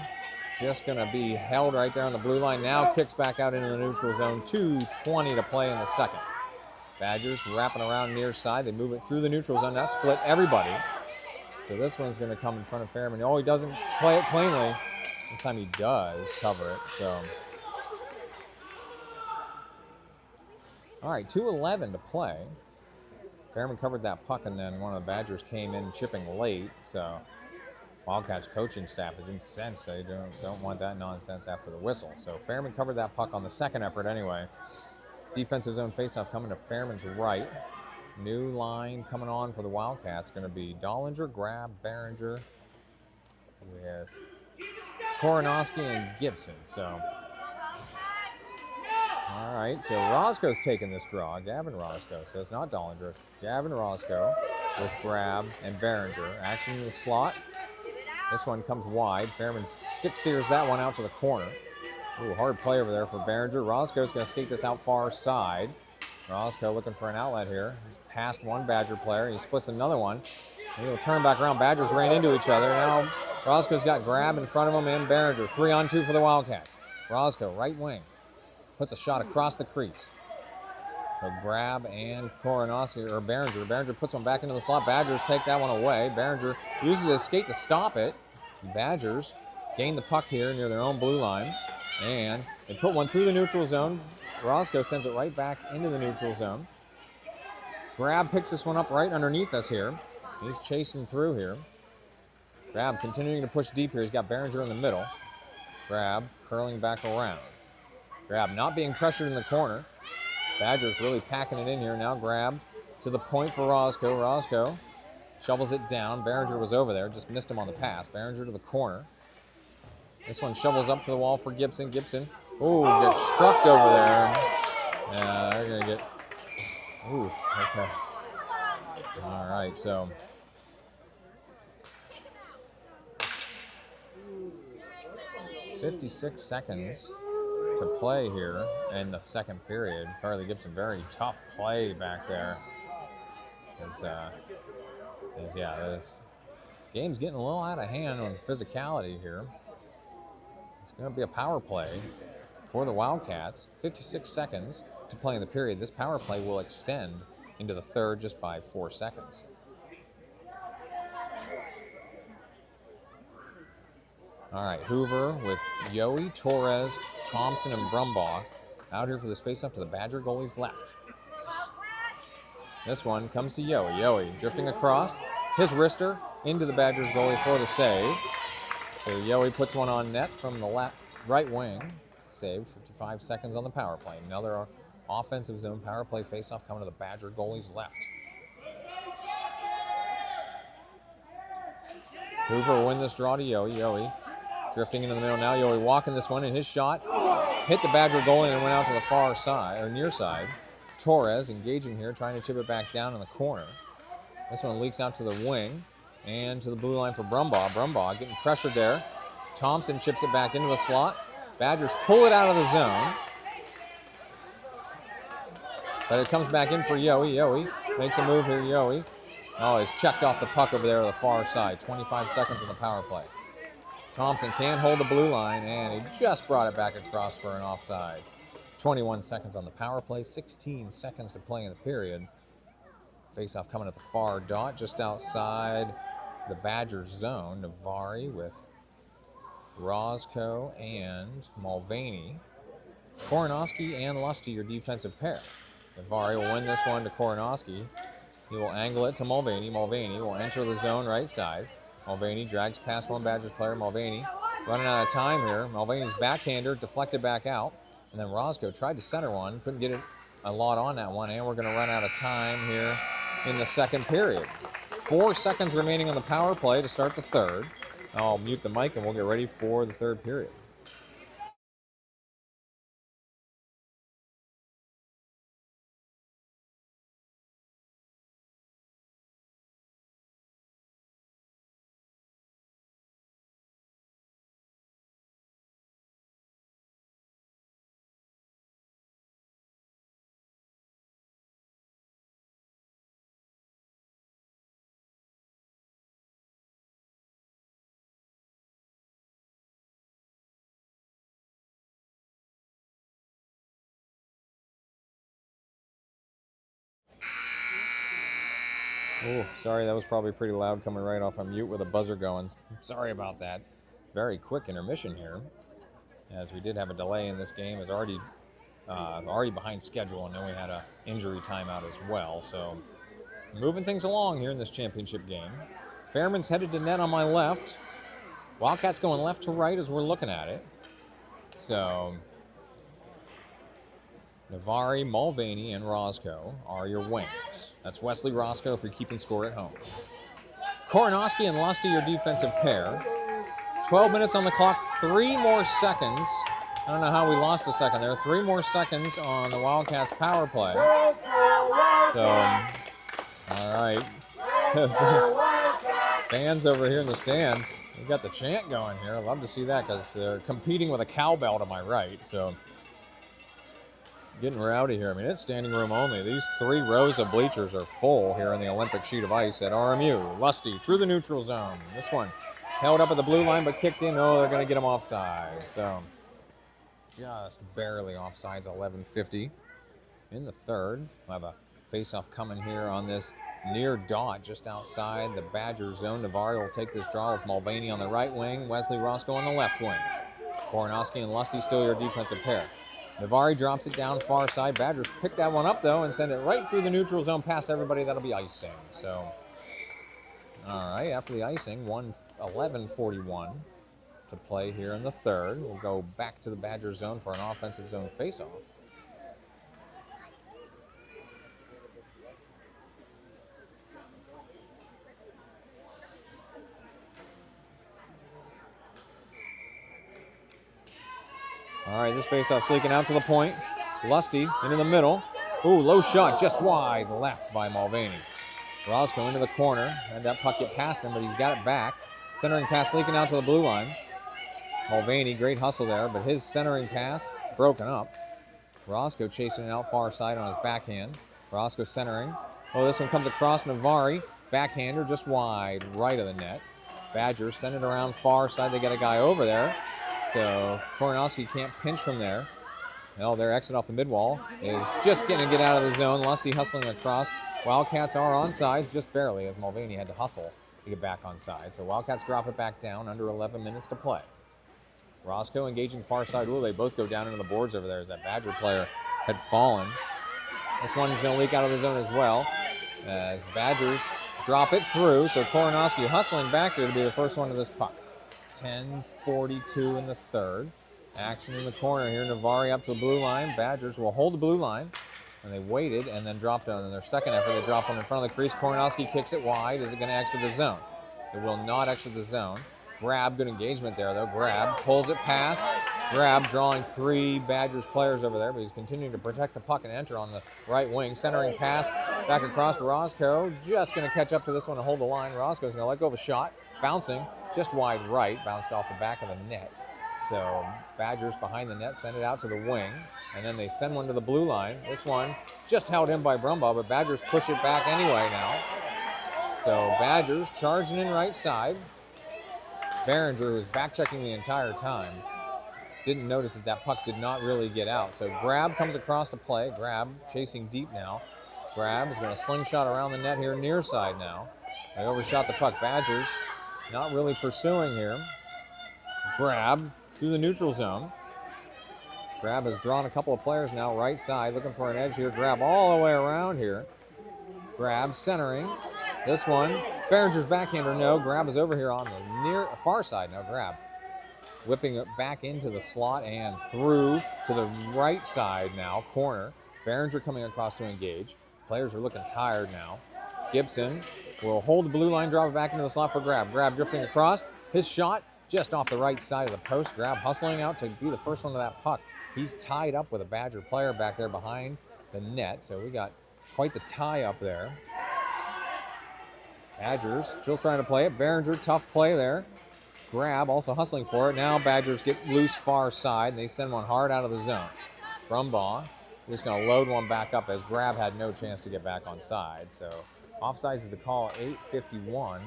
just going to be held right there on the blue line. Now kicks back out into the neutral zone. 2:20 to play in the second. Badgers wrapping around near side. They move it through the neutral zone. That split everybody. So this one's going to come in front of Fairman. Oh, he doesn't play it cleanly. This time he does cover it. So, all right, 2:11 to play. Fairman covered that puck, and then one of the Badgers came in chipping late. So Wildcats coaching staff is incensed. They don't want that nonsense after the whistle. So Fairman covered that puck on the second effort anyway. Defensive zone faceoff coming to Fairman's right. New line coming on for the Wildcats. Going to be Dollinger, Grab, Behringer with Koronoski and Gibson. So, all right. So Roscoe's taking this draw. Gavin Roscoe. So it's not Dollinger. It's Gavin Roscoe with Grab and Behringer. Action in the slot. This one comes wide. Fairman stick steers that one out to the corner. Ooh, hard play over there for Behringer. Roscoe's going to skate this out far side. Roscoe looking for an outlet here. He's passed one Badger player. He splits another one. He'll turn back around. Badgers ran into each other. Now Roscoe's got Grab in front of him and Behringer. 3-on-2 for the Wildcats. Roscoe, right wing. Puts a shot across the crease. So Grab and Koronoski, or Behringer. Behringer puts one back into the slot. Badgers take that one away. Behringer uses his skate to stop it. The Badgers gain the puck here near their own blue line. And they put one through the neutral zone. Roscoe sends it right back into the neutral zone. Grab picks this one up right underneath us here. He's chasing through here. Grab continuing to push deep here. He's got Behringer in the middle. Grab curling back around. Grab not being pressured in the corner. Badgers really packing it in here. Now Grab to the point for Roscoe. Roscoe shovels it down. Behringer was over there. Just missed him on the pass. Behringer to the corner. This one shovels up to the wall for Gibson. Gibson, ooh, gets struck over there. Yeah, they're going to get, ooh, okay. All right, so. .56 seconds to play here in the second period. Carly Gibson, very tough play back there. This game's getting a little out of hand on physicality here. It's going to be a power play for the Wildcats. 56 seconds to play in the period. This power play will extend into the third just by 4 seconds. All right, Hoover with Yowie, Torres, Thompson, and Brumbaugh out here for this faceoff to the Badger goalie's left. This one comes to Yowie. Yowie drifting across. His wrister into the Badgers goalie for the save. So Yowie puts one on net from the right wing. Saved. 55 seconds on the power play. Another offensive zone power play faceoff coming to the Badger goalie's left. Hoover will win this draw to Yowie. Yowie drifting into the middle now. Yowie walking this one, and his shot hit the Badger goalie and went out to the far side, or near side. Torres engaging here, trying to chip it back down in the corner. This one leaks out to the wing and to the blue line for Brumbaugh. Brumbaugh getting pressured there. Thompson chips it back into the slot. Badgers pull it out of the zone. But it comes back in for Yowie. Yowie makes a move here, Yowie. Oh, he's checked off the puck over there to the far side. 25 seconds on the power play. Thompson can't hold the blue line, and he just brought it back across for an offsides. 21 seconds on the power play, 16 seconds to play in the period. Faceoff coming at the far dot, just outside the Badgers zone. Navari with Roscoe and Mulvaney. Koronowski and Lusty, your defensive pair. Navari will win this one to Koronowski. He will angle it to Mulvaney. Mulvaney will enter the zone right side. Mulvaney drags past one Badgers player. Mulvaney running out of time here. Mulvaney's backhander deflected back out. And then Roscoe tried to center one. Couldn't get it a lot on that one. And we're going to run out of time here in the second period. 4 seconds remaining on the power play to start the third. I'll mute the mic and we'll get ready for the third period. Oh, sorry, that was probably pretty loud coming right off on mute with a buzzer going. Sorry about that. Very quick intermission here, as we did have a delay in this game. It's already behind schedule, and then we had an injury timeout as well. So moving things along here in this championship game. Fairman's headed to net on my left. Wildcats going left to right as we're looking at it. So Navari, Mulvaney, and Roscoe are your wings. That's Wesley Roscoe if you're keeping score at home. Koronowski and Lusty, your defensive pair. 12 minutes on the clock, 3 more seconds. I don't know how we lost a second there. 3 more seconds on the Wildcats power play. So, all right. Fans over here in the stands, we got the chant going here. I'd love to see that because they're competing with a cowbell to my right. So, getting rowdy here. I mean, it's standing room only. These 3 rows of bleachers are full here on the Olympic sheet of ice at RMU. Lusty through the neutral zone. This one held up at the blue line but kicked in. Oh, they're going to get him offside. So just barely offsides, 11:50 in the third. We'll have a face-off coming here on this near dot just outside the Badger zone. Navari will take this draw with Mulvaney on the right wing, Wesley Roscoe on the left wing. Koronowski and Lusty still your defensive pair. Navari drops it down far side. Badgers pick that one up, though, and send it right through the neutral zone past everybody. That'll be icing. So, all right, after the icing, 11:41 to play here in the third. We'll go back to the Badger zone for an offensive zone faceoff. All right, this faceoff's leaking out to the point. Lusty into the middle. Ooh, low shot, just wide left by Mulvaney. Roscoe into the corner. Had that puck get past him, but he's got it back. Centering pass leaking out to the blue line. Mulvaney, great hustle there, but his centering pass broken up. Roscoe chasing it out far side on his backhand. Roscoe centering. Oh, this one comes across Navari. Backhander just wide, right of the net. Badgers send it around far side. They get a guy over there. So Koronowski can't pinch from there. Well, their exit off the mid-wall is just going to get out of the zone. Lusty hustling across. Wildcats are on sides, just barely, as Mulvaney had to hustle to get back on side. So Wildcats drop it back down, under 11 minutes to play. Roscoe engaging far side. Ooh, they both go down into the boards over there as that Badger player had fallen. This one's going to leak out of the zone as well, as Badgers drop it through. So Koronowski hustling back there to be the first one to this puck. 10:42 in the third. Action in the corner here. Navari up to the blue line. Badgers will hold the blue line. And they waited and then dropped on in their second effort. They drop one in front of the crease. Koronowski kicks it wide. Is it going to exit the zone? It will not exit the zone. Grab, good engagement there though. Grab, pulls it past. Grab, drawing 3 Badgers players over there, but he's continuing to protect the puck and enter on the right wing. Centering pass back across to Roscoe. Just going to catch up to this one and hold the line. Roscoe's going to let go of a shot. Bouncing just wide right. Bounced off the back of the net. So Badgers behind the net send it out to the wing, and then they send one to the blue line. This one just held in by Brumbaugh, but Badgers push it back anyway now. So Badgers charging in right side. Behringer, was back checking the entire time, didn't notice that puck did not really get out. So Grab comes across to play. Grab chasing deep now. Grab is going to slingshot around the net here near side now. They overshot the puck. Badgers not really pursuing here. Grab through the neutral zone. Grab has drawn a couple of players now right side, looking for an edge here. Grab all the way around here. Grab centering. This one, Behringer's backhander, no. Grab is over here on the far side now. Grab whipping it back into the slot and through to the right side now, corner. Behringer coming across to engage. Players are looking tired now. Gibson will hold the blue line, drop it back into the slot for Grab. Grab drifting across. His shot just off the right side of the post. Grab hustling out to be the first one to that puck. He's tied up with a Badger player back there behind the net, so we got quite the tie up there. Badgers still trying to play it. Behringer, tough play there. Grab also hustling for it. Now Badgers get loose far side, and they send one hard out of the zone. Brumbaugh just going to load one back up as Grab had no chance to get back on side. So offsides is the call, 8:51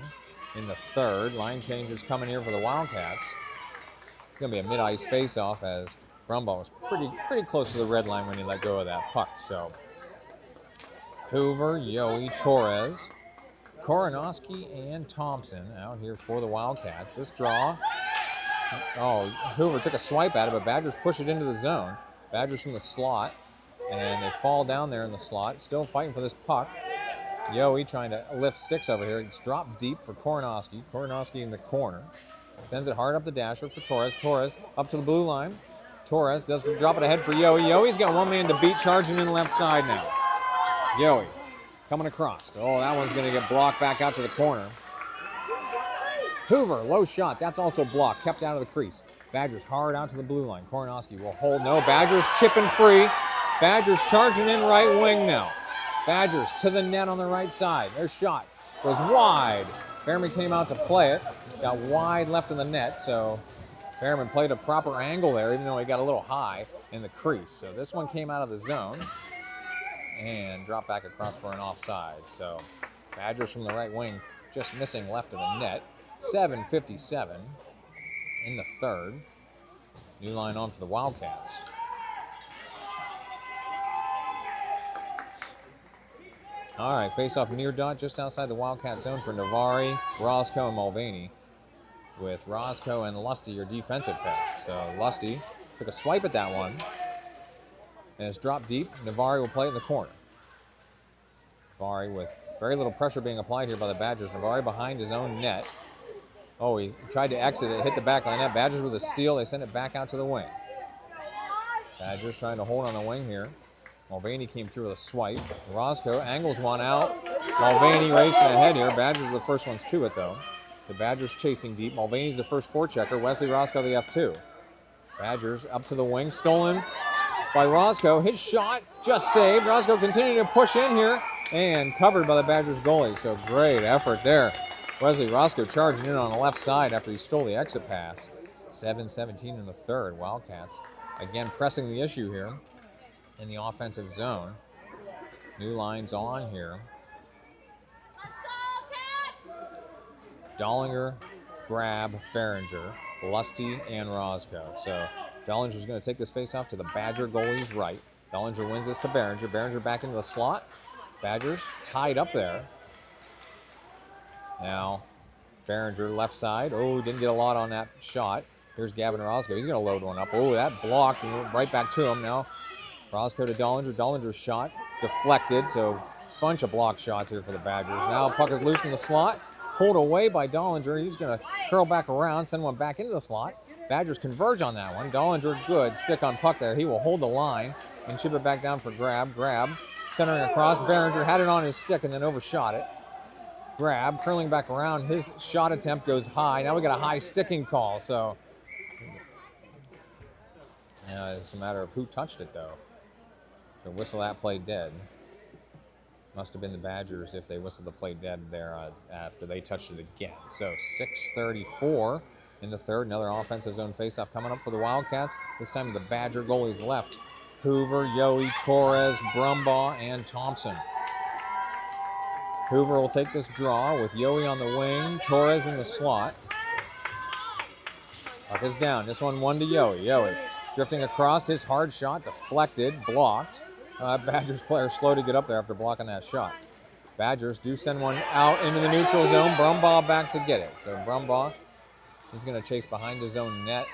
in the third. Line changes coming here for the Wildcats. It's going to be a mid-ice face-off as Brumbaugh was pretty close to the red line when he let go of that puck. So Hoover, Yohe, Torres, Koronowski, and Thompson out here for the Wildcats. This draw, Hoover took a swipe at it, but Badgers push it into the zone. Badgers from the slot, and they fall down there in the slot, still fighting for this puck. Yohe trying to lift sticks over here. It's dropped deep for Koronowski. Koronowski in the corner. Sends it hard up the dasher for Torres. Torres up to the blue line. Torres does drop it ahead for Yohe. Yohe's got one man to beat, charging in left side now. Yohe coming across. Oh, that one's going to get blocked back out to the corner. Hoover, low shot. That's also blocked, kept out of the crease. Badgers hard out to the blue line. Koronowski will hold. No, Badgers chipping free. Badgers charging in right wing now. Badgers to the net on the right side. Their shot goes wide. Fairman came out to play it. Got wide left of the net, so Fairman played a proper angle there, even though he got a little high in the crease. So this one came out of the zone and dropped back across for an offside. So Badgers from the right wing just missing left of the net. 7:57 in the third. New line on for the Wildcats. All right, face-off near dot just outside the Wildcat zone for Navari, Roscoe, and Mulvaney, with Roscoe and Lusty your defensive pair. So Lusty took a swipe at that one, and it's dropped deep. Navari will play it in the corner. Navari with very little pressure being applied here by the Badgers. Navari behind his own net. Oh, he tried to exit it, hit the back of the net. Badgers with a steal, they send it back out to the wing. Badgers trying to hold on the wing here. Mulvaney came through with a swipe. Roscoe angles one out. Mulvaney racing ahead here. Badgers are the first ones to it, though. The Badgers chasing deep. Mulvaney's the first forechecker. Wesley Roscoe the F2. Badgers up to the wing. Stolen by Roscoe. His shot just saved. Roscoe continuing to push in here and covered by the Badgers goalie. So great effort there. Wesley Roscoe charging in on the left side after he stole the exit pass. 7:17 in the third. Wildcats again pressing the issue here in the offensive zone. New lines on here. Dollinger, Grab, Behringer. Lusty, and Roscoe. So Dollinger's going to take this face-off to the Badger goalie's right. Dollinger wins this to Behringer. Behringer back into the slot. Badgers tied up there. Now Behringer left side. Oh, didn't get a lot on that shot. Here's Gavin Roscoe. He's going to load one up. Oh, that blocked. Right back to him now. Roscoe to Dollinger. Dollinger's shot deflected. So bunch of block shots here for the Badgers. Now puck is loose in the slot. Pulled away by Dollinger. He's going to curl back around, send one back into the slot. Badgers converge on that one. Dollinger, good. Stick on puck there. He will hold the line and chip it back down for grab. Grab. Centering across. Behringer had it on his stick and then overshot it. Grab. Curling back around. His shot attempt goes high. Now we got a high sticking call. So yeah, it's a matter of who touched it, though. The whistle that play dead. Must have been the Badgers if they whistled the play dead there after they touched it again. So 6:34 in the third. Another offensive zone faceoff coming up for the Wildcats. This time the Badger goalies left. Hoover, Yohe, Torres, Brumbaugh, and Thompson. Hoover will take this draw with Yohe on the wing, Torres in the slot. Puck is down. This one to Yohe. Yohe drifting across. His hard shot deflected, blocked. Badgers player slow to get up there after blocking that shot. Badgers do send one out into the neutral zone. Brumbaugh back to get it. So Brumbaugh is going to chase behind his own net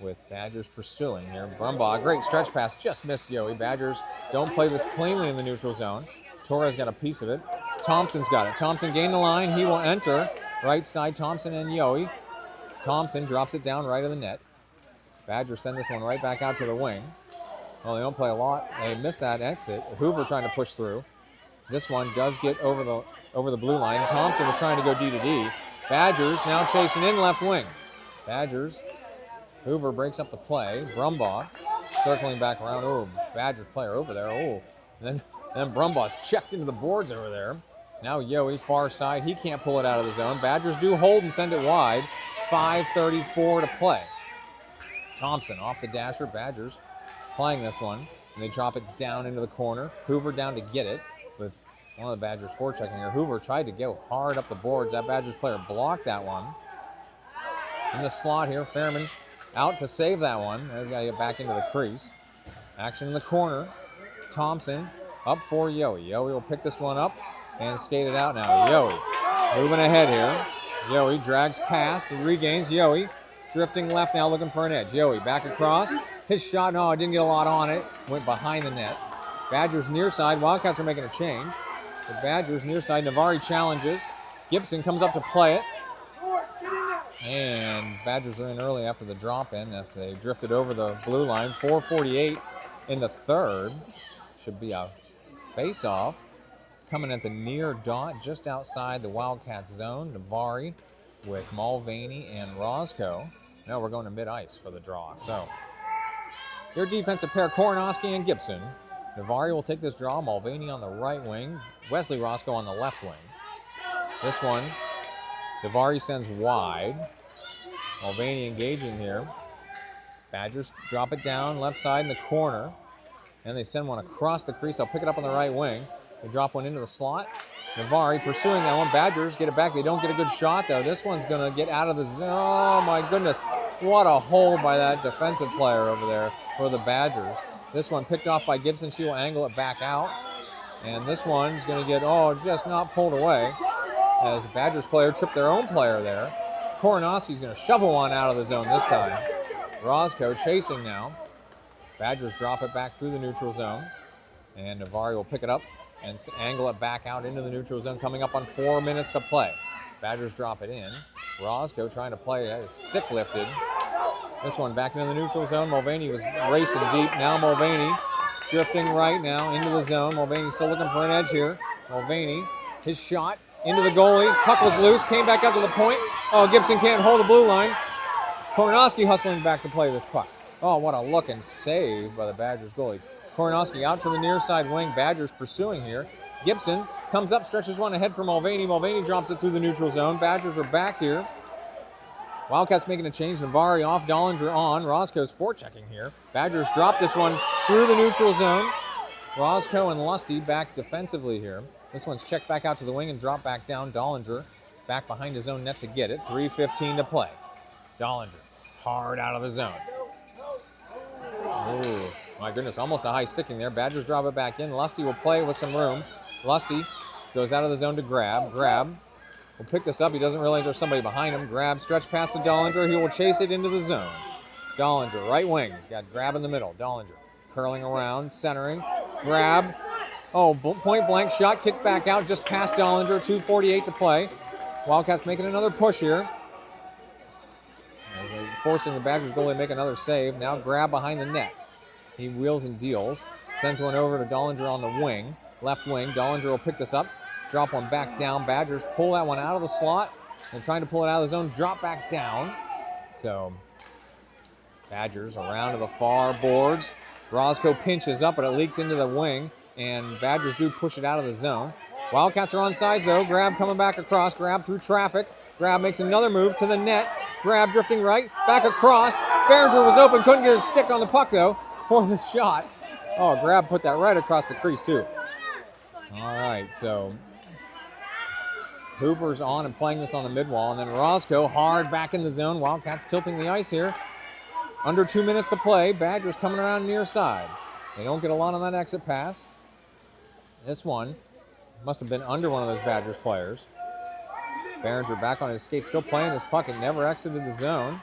with Badgers pursuing here. Brumbaugh, great stretch pass, just missed Yohe. Badgers don't play this cleanly in the neutral zone. Torres got a piece of it. Thompson's got it. Thompson gained the line. He will enter. Right side, Thompson and Yohe. Thompson drops it down right of the net. Badgers send this one right back out to the wing. Well, they don't play a lot. They missed that exit. Hoover trying to push through. This one does get over the blue line. Thompson was trying to go D to D. Badgers now chasing in left wing. Badgers. Hoover breaks up the play. Brumbaugh circling back around. Oh, Badgers player over there. Oh, and then Brumbaugh's checked into the boards over there. Now Yohe, far side. He can't pull it out of the zone. Badgers do hold and send it wide. 5:34 to play. Thompson off the dasher. Badgers playing this one, and they drop it down into the corner. Hoover down to get it with one of the Badgers forechecking here. Hoover tried to go hard up the boards. That Badgers player blocked that one. In the slot here, Fairman out to save that one. He's got to get back into the crease. Action in the corner. Thompson up for Yohe. Yohe will pick this one up and skate it out now. Yohe moving ahead here. Yohe drags past and regains. Yohe drifting left now, looking for an edge. Yohe back across. His shot, no, didn't get a lot on it. Went behind the net. Badgers near side. Wildcats are making a change. The Badgers near side. Navari challenges. Gibson comes up to play it. And Badgers are in early after the drop-in. After they drifted over the blue line. 4:48 in the third. Should be a face-off. Coming at the near dot, just outside the Wildcats zone. Navari with Mulvaney and Roscoe. Now we're going to mid-ice for the draw. So your defensive pair, Koronowski and Gibson. Navari will take this draw. Mulvaney on the right wing. Wesley Roscoe on the left wing. This one, Navari sends wide. Mulvaney engaging here. Badgers drop it down left side in the corner. And they send one across the crease. They'll pick it up on the right wing. They drop one into the slot. Navari pursuing that one. Badgers get it back. They don't get a good shot, though. This one's going to get out of the zone. Oh, my goodness. What a hold by that defensive player over there for the Badgers. This one picked off by Gibson. She will angle it back out. And this one's going to get, just not pulled away as the Badgers player tripped their own player there. Koronowski's going to shovel one out of the zone this time. Roscoe chasing now. Badgers drop it back through the neutral zone. And Navari will pick it up and angle it back out into the neutral zone, coming up on 4 minutes to play. Badgers drop it in. Roscoe trying to play it, stick lifted. This one back into the neutral zone. Mulvaney was racing deep. Now Mulvaney drifting right now into the zone. Mulvaney still looking for an edge here. Mulvaney, his shot into the goalie. Puck was loose, came back up to the point. Oh, Gibson can't hold the blue line. Koronowski hustling back to play this puck. Oh, what a looking save by the Badgers goalie. Koronowski out to the near side wing. Badgers pursuing here. Gibson comes up, stretches one ahead for Mulvaney. Mulvaney drops it through the neutral zone. Badgers are back here. Wildcats making a change. Navari off, Dollinger on. Roscoe's forechecking here. Badgers drop this one through the neutral zone. Roscoe and Lusty back defensively here. This one's checked back out to the wing and dropped back down. Dollinger back behind his own net to get it. 3:15 to play. Dollinger, hard out of the zone. Ooh, my goodness, almost a high sticking there. Badgers drop it back in. Lusty will play with some room. Lusty goes out of the zone to grab. Grab will pick this up. He doesn't realize there's somebody behind him. Grab, stretch pass to Dollinger. He will chase it into the zone. Dollinger, right wing. He's got grab in the middle. Dollinger curling around, centering. Grab. Oh, point blank shot, kick back out, just past Dollinger. 2:48 to play. Wildcats making another push here. As they're forcing the Badgers goalie to make another save. Now grab behind the net. He wheels and deals. Sends one over to Dollinger on the wing. Left wing. Dollinger will pick this up. Drop one back down. Badgers pull that one out of the slot. They're trying to pull it out of the zone. Drop back down. So Badgers around to the far boards. Roscoe pinches up, but it leaks into the wing. And Badgers do push it out of the zone. Wildcats are on sides though. Grab coming back across. Grab through traffic. Grab makes another move to the net. Grab drifting right. Back across. Behringer was open. Couldn't get his stick on the puck though for the shot. Oh, Grab put that right across the crease too. All right, so Hooper's on and playing this on the mid-wall. And then Roscoe hard back in the zone. Wildcats tilting the ice here. Under 2 minutes to play. Badgers coming around near side. They don't get a lot on that exit pass. This one must have been under one of those Badgers players. Behringer back on his skates, still playing his puck. It never exited the zone.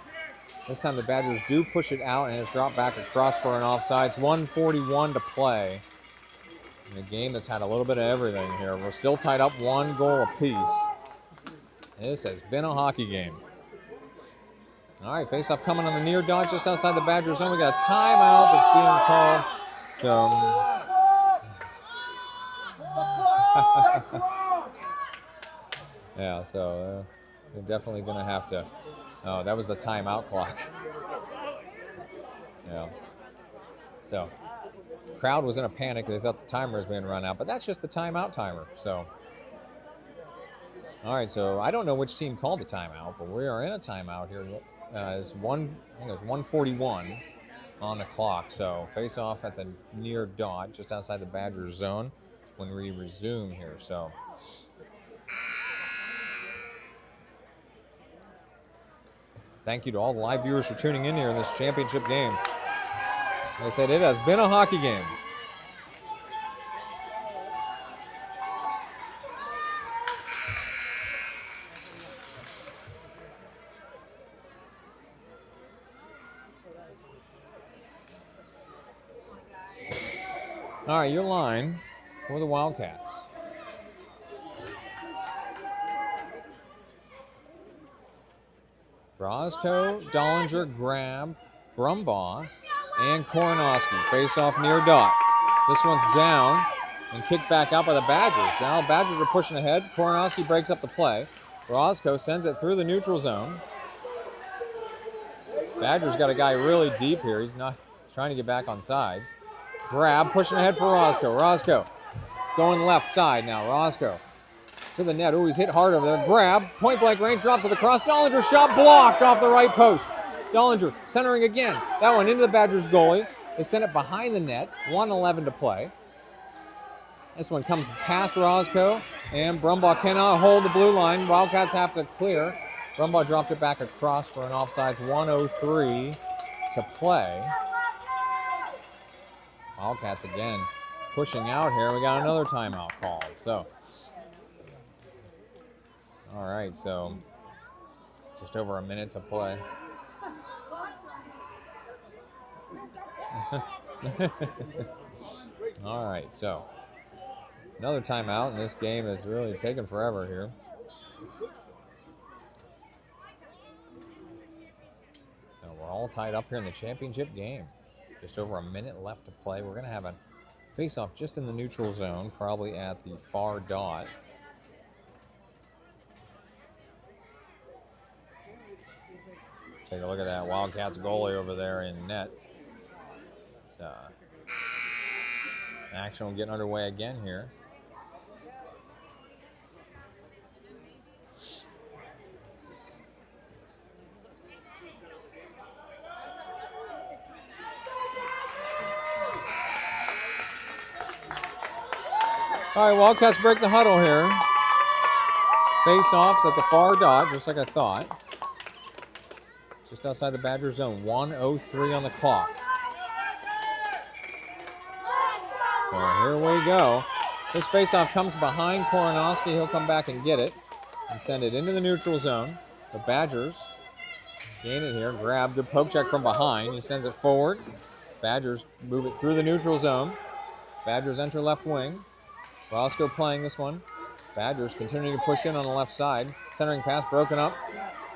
This time the Badgers do push it out, and it's dropped back across for an offsides. 1:41 to play. In a game that's had a little bit of everything here. We're still tied up 1 goal apiece. This has been a hockey game. All right, face-off coming on the near dot just outside the Badgers zone. We got a timeout that's being called. So yeah, so they're definitely going to have to. Oh, that was the timeout clock. Yeah. So, crowd was in a panic. They thought the timer was being run out, but that's just the timeout timer. So, all right. So I don't know which team called the timeout, but we are in a timeout here. It's I think it was 1:41 on the clock. So face off at the near dot, just outside the Badgers zone, when we resume here. So. Thank you to all the live viewers for tuning in here in this championship game. Like I said, it has been a hockey game. All right, your line for the Wildcats. Roscoe, Dollinger, Grab, Brumbaugh, and Koronowski face off near dot. This one's down and kicked back out by the Badgers. Now Badgers are pushing ahead. Koronowski breaks up the play. Roscoe sends it through the neutral zone. Badgers got a guy really deep here. He's not trying to get back on sides. Grab pushing ahead for Roscoe. Roscoe going left side now. Roscoe to the net. Ooh, he's hit hard over there. Grab, point blank range, drops it across. Dollinger shot blocked off the right post. Dollinger centering again. That one into the Badgers goalie. They send it behind the net. 1:11 to play. This one comes past Roscoe, and Brumbaugh cannot hold the blue line. Wildcats have to clear. Brumbaugh dropped it back across for an offsides. 1:03 to play. Wildcats again pushing out here. We got another timeout called. So. All right, so just over a minute to play. All right, so another timeout, and this game is really taking forever here. And we're all tied up here in the championship game. Just over a minute left to play. We're going to have a face-off just in the neutral zone, probably at the far dot. Take a look at that Wildcats goalie over there in net. It's, action will get underway again here. All right, Wildcats break the huddle here. Face-offs at the far dot, just like I thought. just outside the Badger zone. 1:03 on the clock. So here we go. This faceoff comes behind Koronowski. He'll come back and get it and send it into the neutral zone. The Badgers gain it here. Grab, good poke check from behind. He sends it forward. Badgers move it through the neutral zone. Badgers enter left wing. Roscoe playing this one. Badgers continuing to push in on the left side. Centering pass broken up.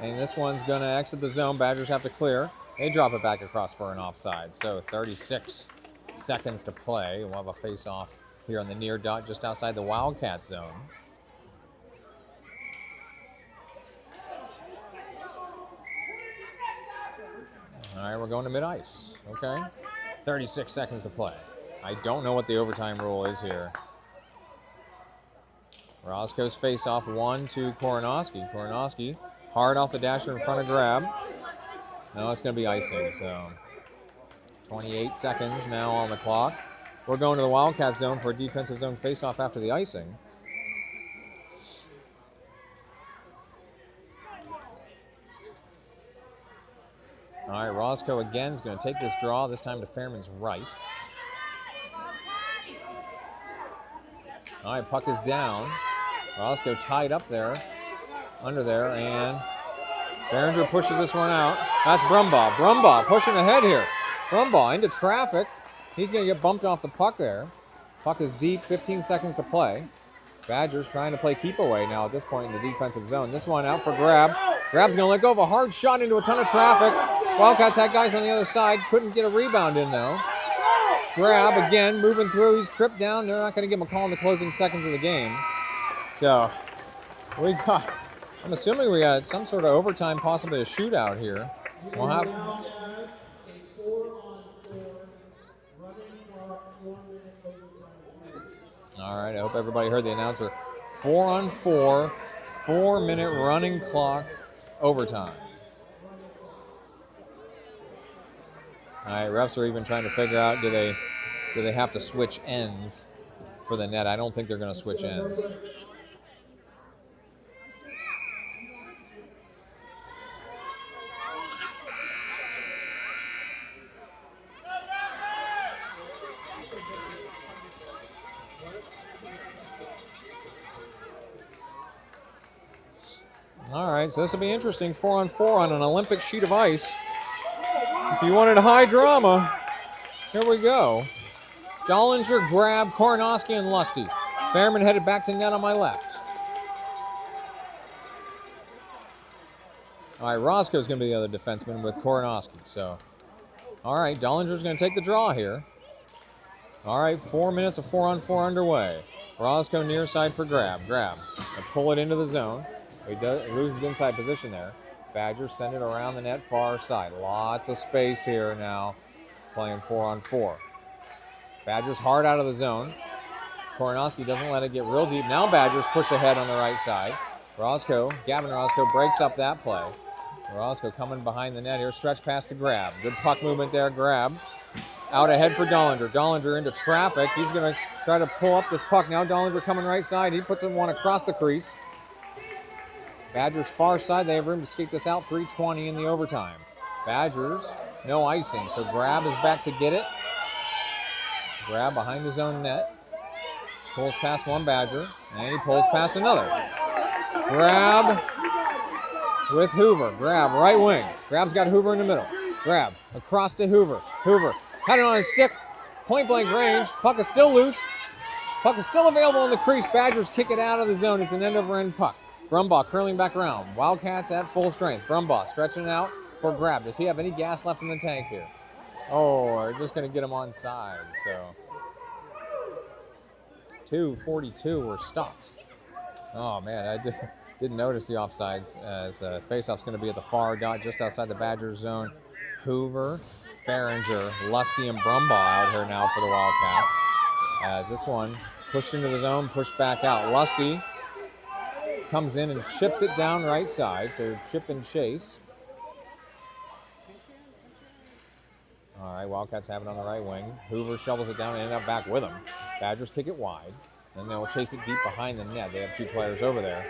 And this one's going to exit the zone. Badgers have to clear. They drop it back across for an offside. So 36 seconds to play. We'll have a face-off here on the near dot just outside the Wildcat zone. All right, we're going to mid-ice. Okay. 36 seconds to play. I don't know what the overtime rule is here. Roscoe's face-off 1 to Koronowski. Koronowski hard off the dasher in front of Grab. No, it's going to be icing, so 28 seconds now on the clock. We're going to the Wildcat zone for a defensive zone face-off after the icing. All right, Roscoe again is going to take this draw, this time to Fairman's right. All right, puck is down. Roscoe tied up there, under there, and Behringer pushes this one out. That's Brumbaugh. Brumbaugh pushing ahead here. Brumbaugh into traffic. He's going to get bumped off the puck there. Puck is deep, 15 seconds to play. Badgers trying to play keep away now at this point in the defensive zone. This one out for Grab. Grab's going to let go of a hard shot into a ton of traffic. Wildcats had guys on the other side. Couldn't get a rebound in, though. Grab, again, moving through. He's tripped down. They're not going to give him a call in the closing seconds of the game. So, I'm assuming we got some sort of overtime, possibly a shootout here. We'll have... All right, I hope everybody heard the announcer. 4-on-4, 4-minute running clock, overtime. All right, refs are even trying to figure out, do they have to switch ends for the net? I don't think they're going to switch ends. All right, so this will be interesting. 4-on-4 on an Olympic sheet of ice. If you wanted a high drama, here we go. Dollinger, Grab, Koronowski, and Lusty. Fairman headed back to net on my left. All right, Roscoe's going to be the other defenseman with Koronowski. So, all right, Dollinger's going to take the draw here. All right, 4 minutes of 4-on-4 underway. Roscoe near side for Grab. Grab, and pull it into the zone. He loses inside position there. Badgers send it around the net far side. Lots of space here now, playing 4-on-4. Badgers hard out of the zone. Koronowski doesn't let it get real deep. Now Badgers push ahead on the right side. Gavin Roscoe breaks up that play. Roscoe coming behind the net here. Stretch pass to Grab. Good puck movement there. Grab. Out ahead for Dollinger. Dollinger into traffic. He's going to try to pull up this puck. Now Dollinger coming right side. He puts one across the crease. Badgers far side, they have room to skate this out. 3:20 in the overtime. Badgers, no icing, so Grab is back to get it. Grab behind his own net. Pulls past one Badger, and he pulls past another. Grab with Hoover. Grab right wing. Grab's got Hoover in the middle. Grab across to Hoover. Hoover had it on his stick. Point blank range. Puck is still loose. Puck is still available in the crease. Badgers kick it out of the zone. It's an end over end puck. Brumbaugh curling back around. Wildcats at full strength. Brumbaugh stretching it out for Grab. Does he have any gas left in the tank here? Oh, we're just going to get him on side. So 2:42 were stopped. Oh, man, I didn't notice the offsides as faceoff's going to be at the far dot just outside the Badgers zone. Hoover, Behringer, Lusty, and Brumbaugh out here now for the Wildcats. As this one pushed into the zone, pushed back out. Lusty comes in and chips it down right side, so chip and chase. All right, Wildcats have it on the right wing. Hoover shovels it down and end up back with him. Badgers kick it wide. Then they'll chase it deep behind the net. They have two players over there.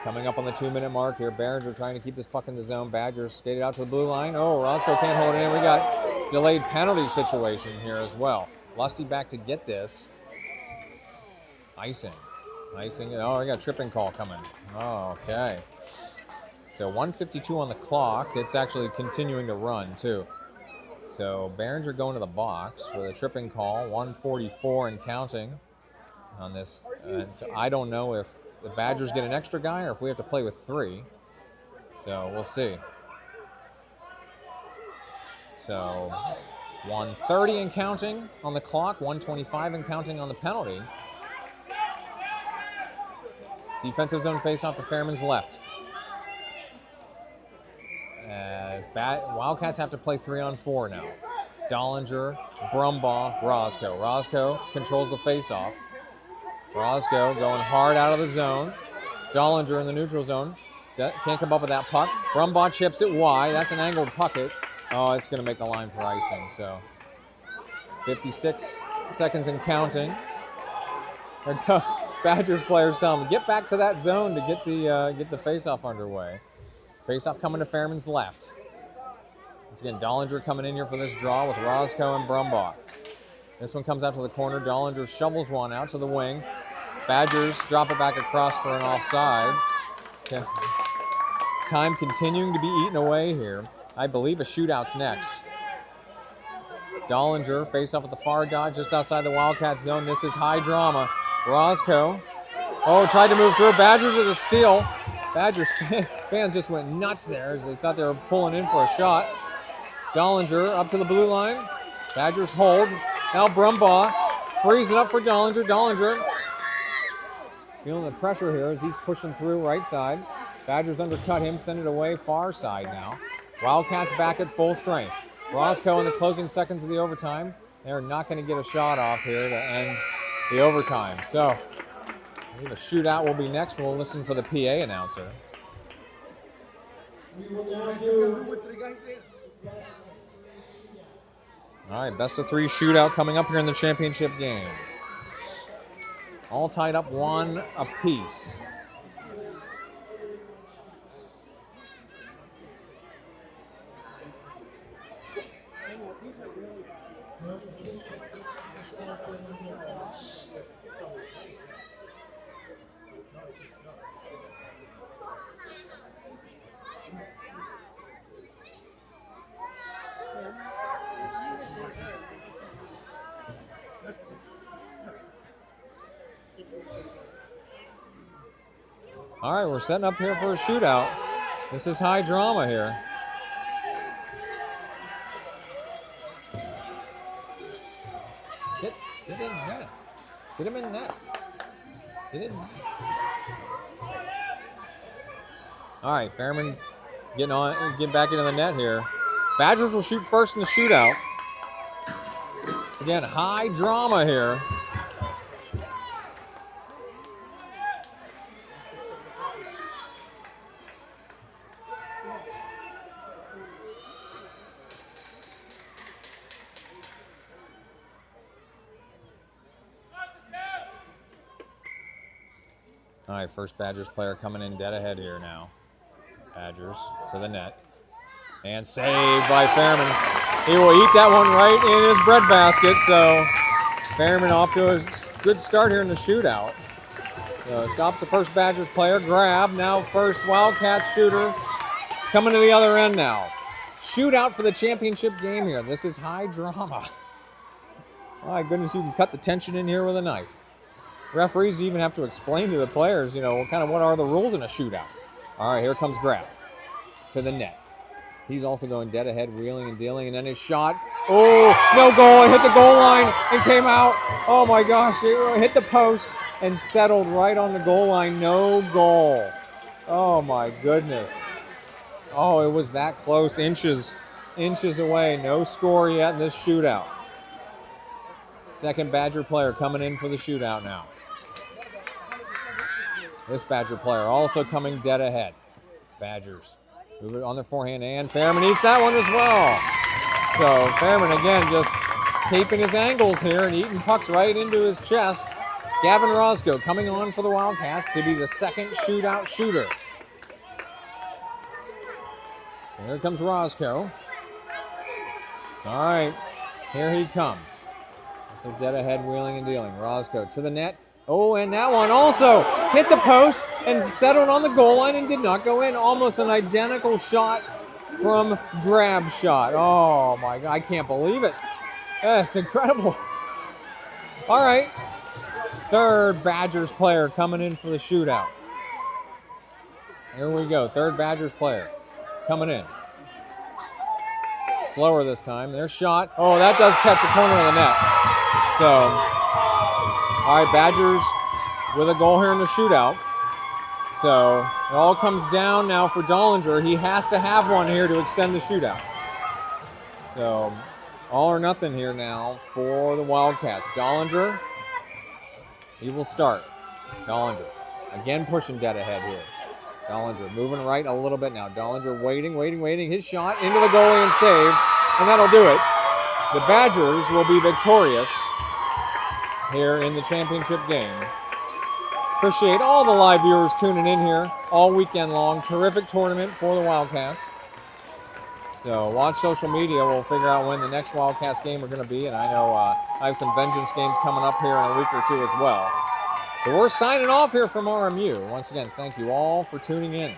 Coming up on the 2-minute mark here. Behringer trying to keep this puck in the zone. Badgers skated out to the blue line. Oh, Roscoe can't hold it in. We got delayed penalty situation here as well. Lusty back to get this. Icing. Oh, we got a tripping call coming. Oh, okay. So 1:52 on the clock. It's actually continuing to run too. So Behringer going to the box for the tripping call. 1:44 and counting on this. And so I don't know if the Badgers get an extra guy or if we have to play with 3. So we'll see. So 1:30 and counting on the clock. 1:25 and counting on the penalty. Defensive zone face-off to Fairman's left. As Wildcats have to play 3-on-4 now. Dollinger, Brumbaugh, Roscoe. Roscoe controls the face-off. Roscoe going hard out of the zone. Dollinger in the neutral zone. Can't come up with that puck. Brumbaugh chips it wide. That's an angled puck. Oh, it's going to make the line for icing. So 56 seconds and counting. Badgers players tell them, get back to that zone to get the face-off underway. Face-off coming to Fairman's left. Once again, Dollinger coming in here for this draw with Roscoe and Brumbaugh. This one comes out to the corner. Dollinger shovels one out to the wing. Badgers drop it back across for an offsides. Okay. Time continuing to be eaten away here. I believe a shootout's next. Dollinger face-off at the far dot just outside the Wildcat zone. This is high drama. Roscoe. Oh, tried to move through. Badgers with a steal. Badgers fans just went nuts there as they thought they were pulling in for a shot. Dollinger up to the blue line. Badgers hold. Now Brumbaugh frees it up for Dollinger. Dollinger feeling the pressure here as he's pushing through right side. Badgers undercut him, send it away far side now. Wildcats back at full strength. Roscoe in the closing seconds of the overtime. They're not going to get a shot off here to end the overtime. So I believe a shootout will be next. We'll listen for the PA announcer. All right, best of 3 shootout coming up here in the championship game. All tied up 1 apiece. All right, we're setting up here for a shootout. This is high drama here. Get in net. Get him in net. Get in. All right, Fairman getting back into the net here. Badgers will shoot first in the shootout. It's again high drama here. All right, first Badgers player coming in dead ahead here now. Badgers to the net. And saved by Fairman. He will eat that one right in his breadbasket. So Fairman off to a good start here in the shootout. So stops the first Badgers player. Grab. Now first Wildcat shooter coming to the other end now. Shootout for the championship game here. This is high drama. My goodness, you can cut the tension in here with a knife. Referees even have to explain to the players, what are the rules in a shootout. All right, here comes Grab to the net. He's also going dead ahead, wheeling and dealing, and then his shot. Oh, no goal. It hit the goal line and came out. Oh, my gosh. It hit the post and settled right on the goal line. No goal. Oh, my goodness. Oh, it was that close, inches away. No score yet in this shootout. Second Badger player coming in for the shootout now. This Badger player also coming dead ahead. Badgers move it on their forehand, and Fairman eats that one as well. So Fairman again just taping his angles here and eating pucks right into his chest. Gavin Roscoe coming on for the Wildcats to be the second shootout shooter. Here comes Roscoe. All right, here he comes. So dead ahead, wheeling and dealing. Roscoe to the net. Oh, and that one also hit the post and settled on the goal line and did not go in. Almost an identical shot from Grab Shot. Oh my God, I can't believe it. That's incredible. All right, third Badgers player coming in for the shootout. Here we go, third Badgers player coming in. Slower this time, their shot. Oh, that does catch the corner of the net. So, all right, Badgers with a goal here in the shootout. So, it all comes down now for Dollinger. He has to have one here to extend the shootout. So, all or nothing here now for the Wildcats. Dollinger, he will start. Dollinger, again pushing dead ahead here. Dollinger moving right a little bit now. Dollinger waiting. His shot into the goalie and save, and that'll do it. The Badgers will be victorious here in the championship game. Appreciate all the live viewers tuning in here all weekend long. Terrific tournament for the Wildcats. So watch social media. We'll figure out when the next Wildcats game are going to be, and I know I have some Vengeance games coming up here in a week or two as well. So we're signing off here from RMU. Once again, thank you all for tuning in.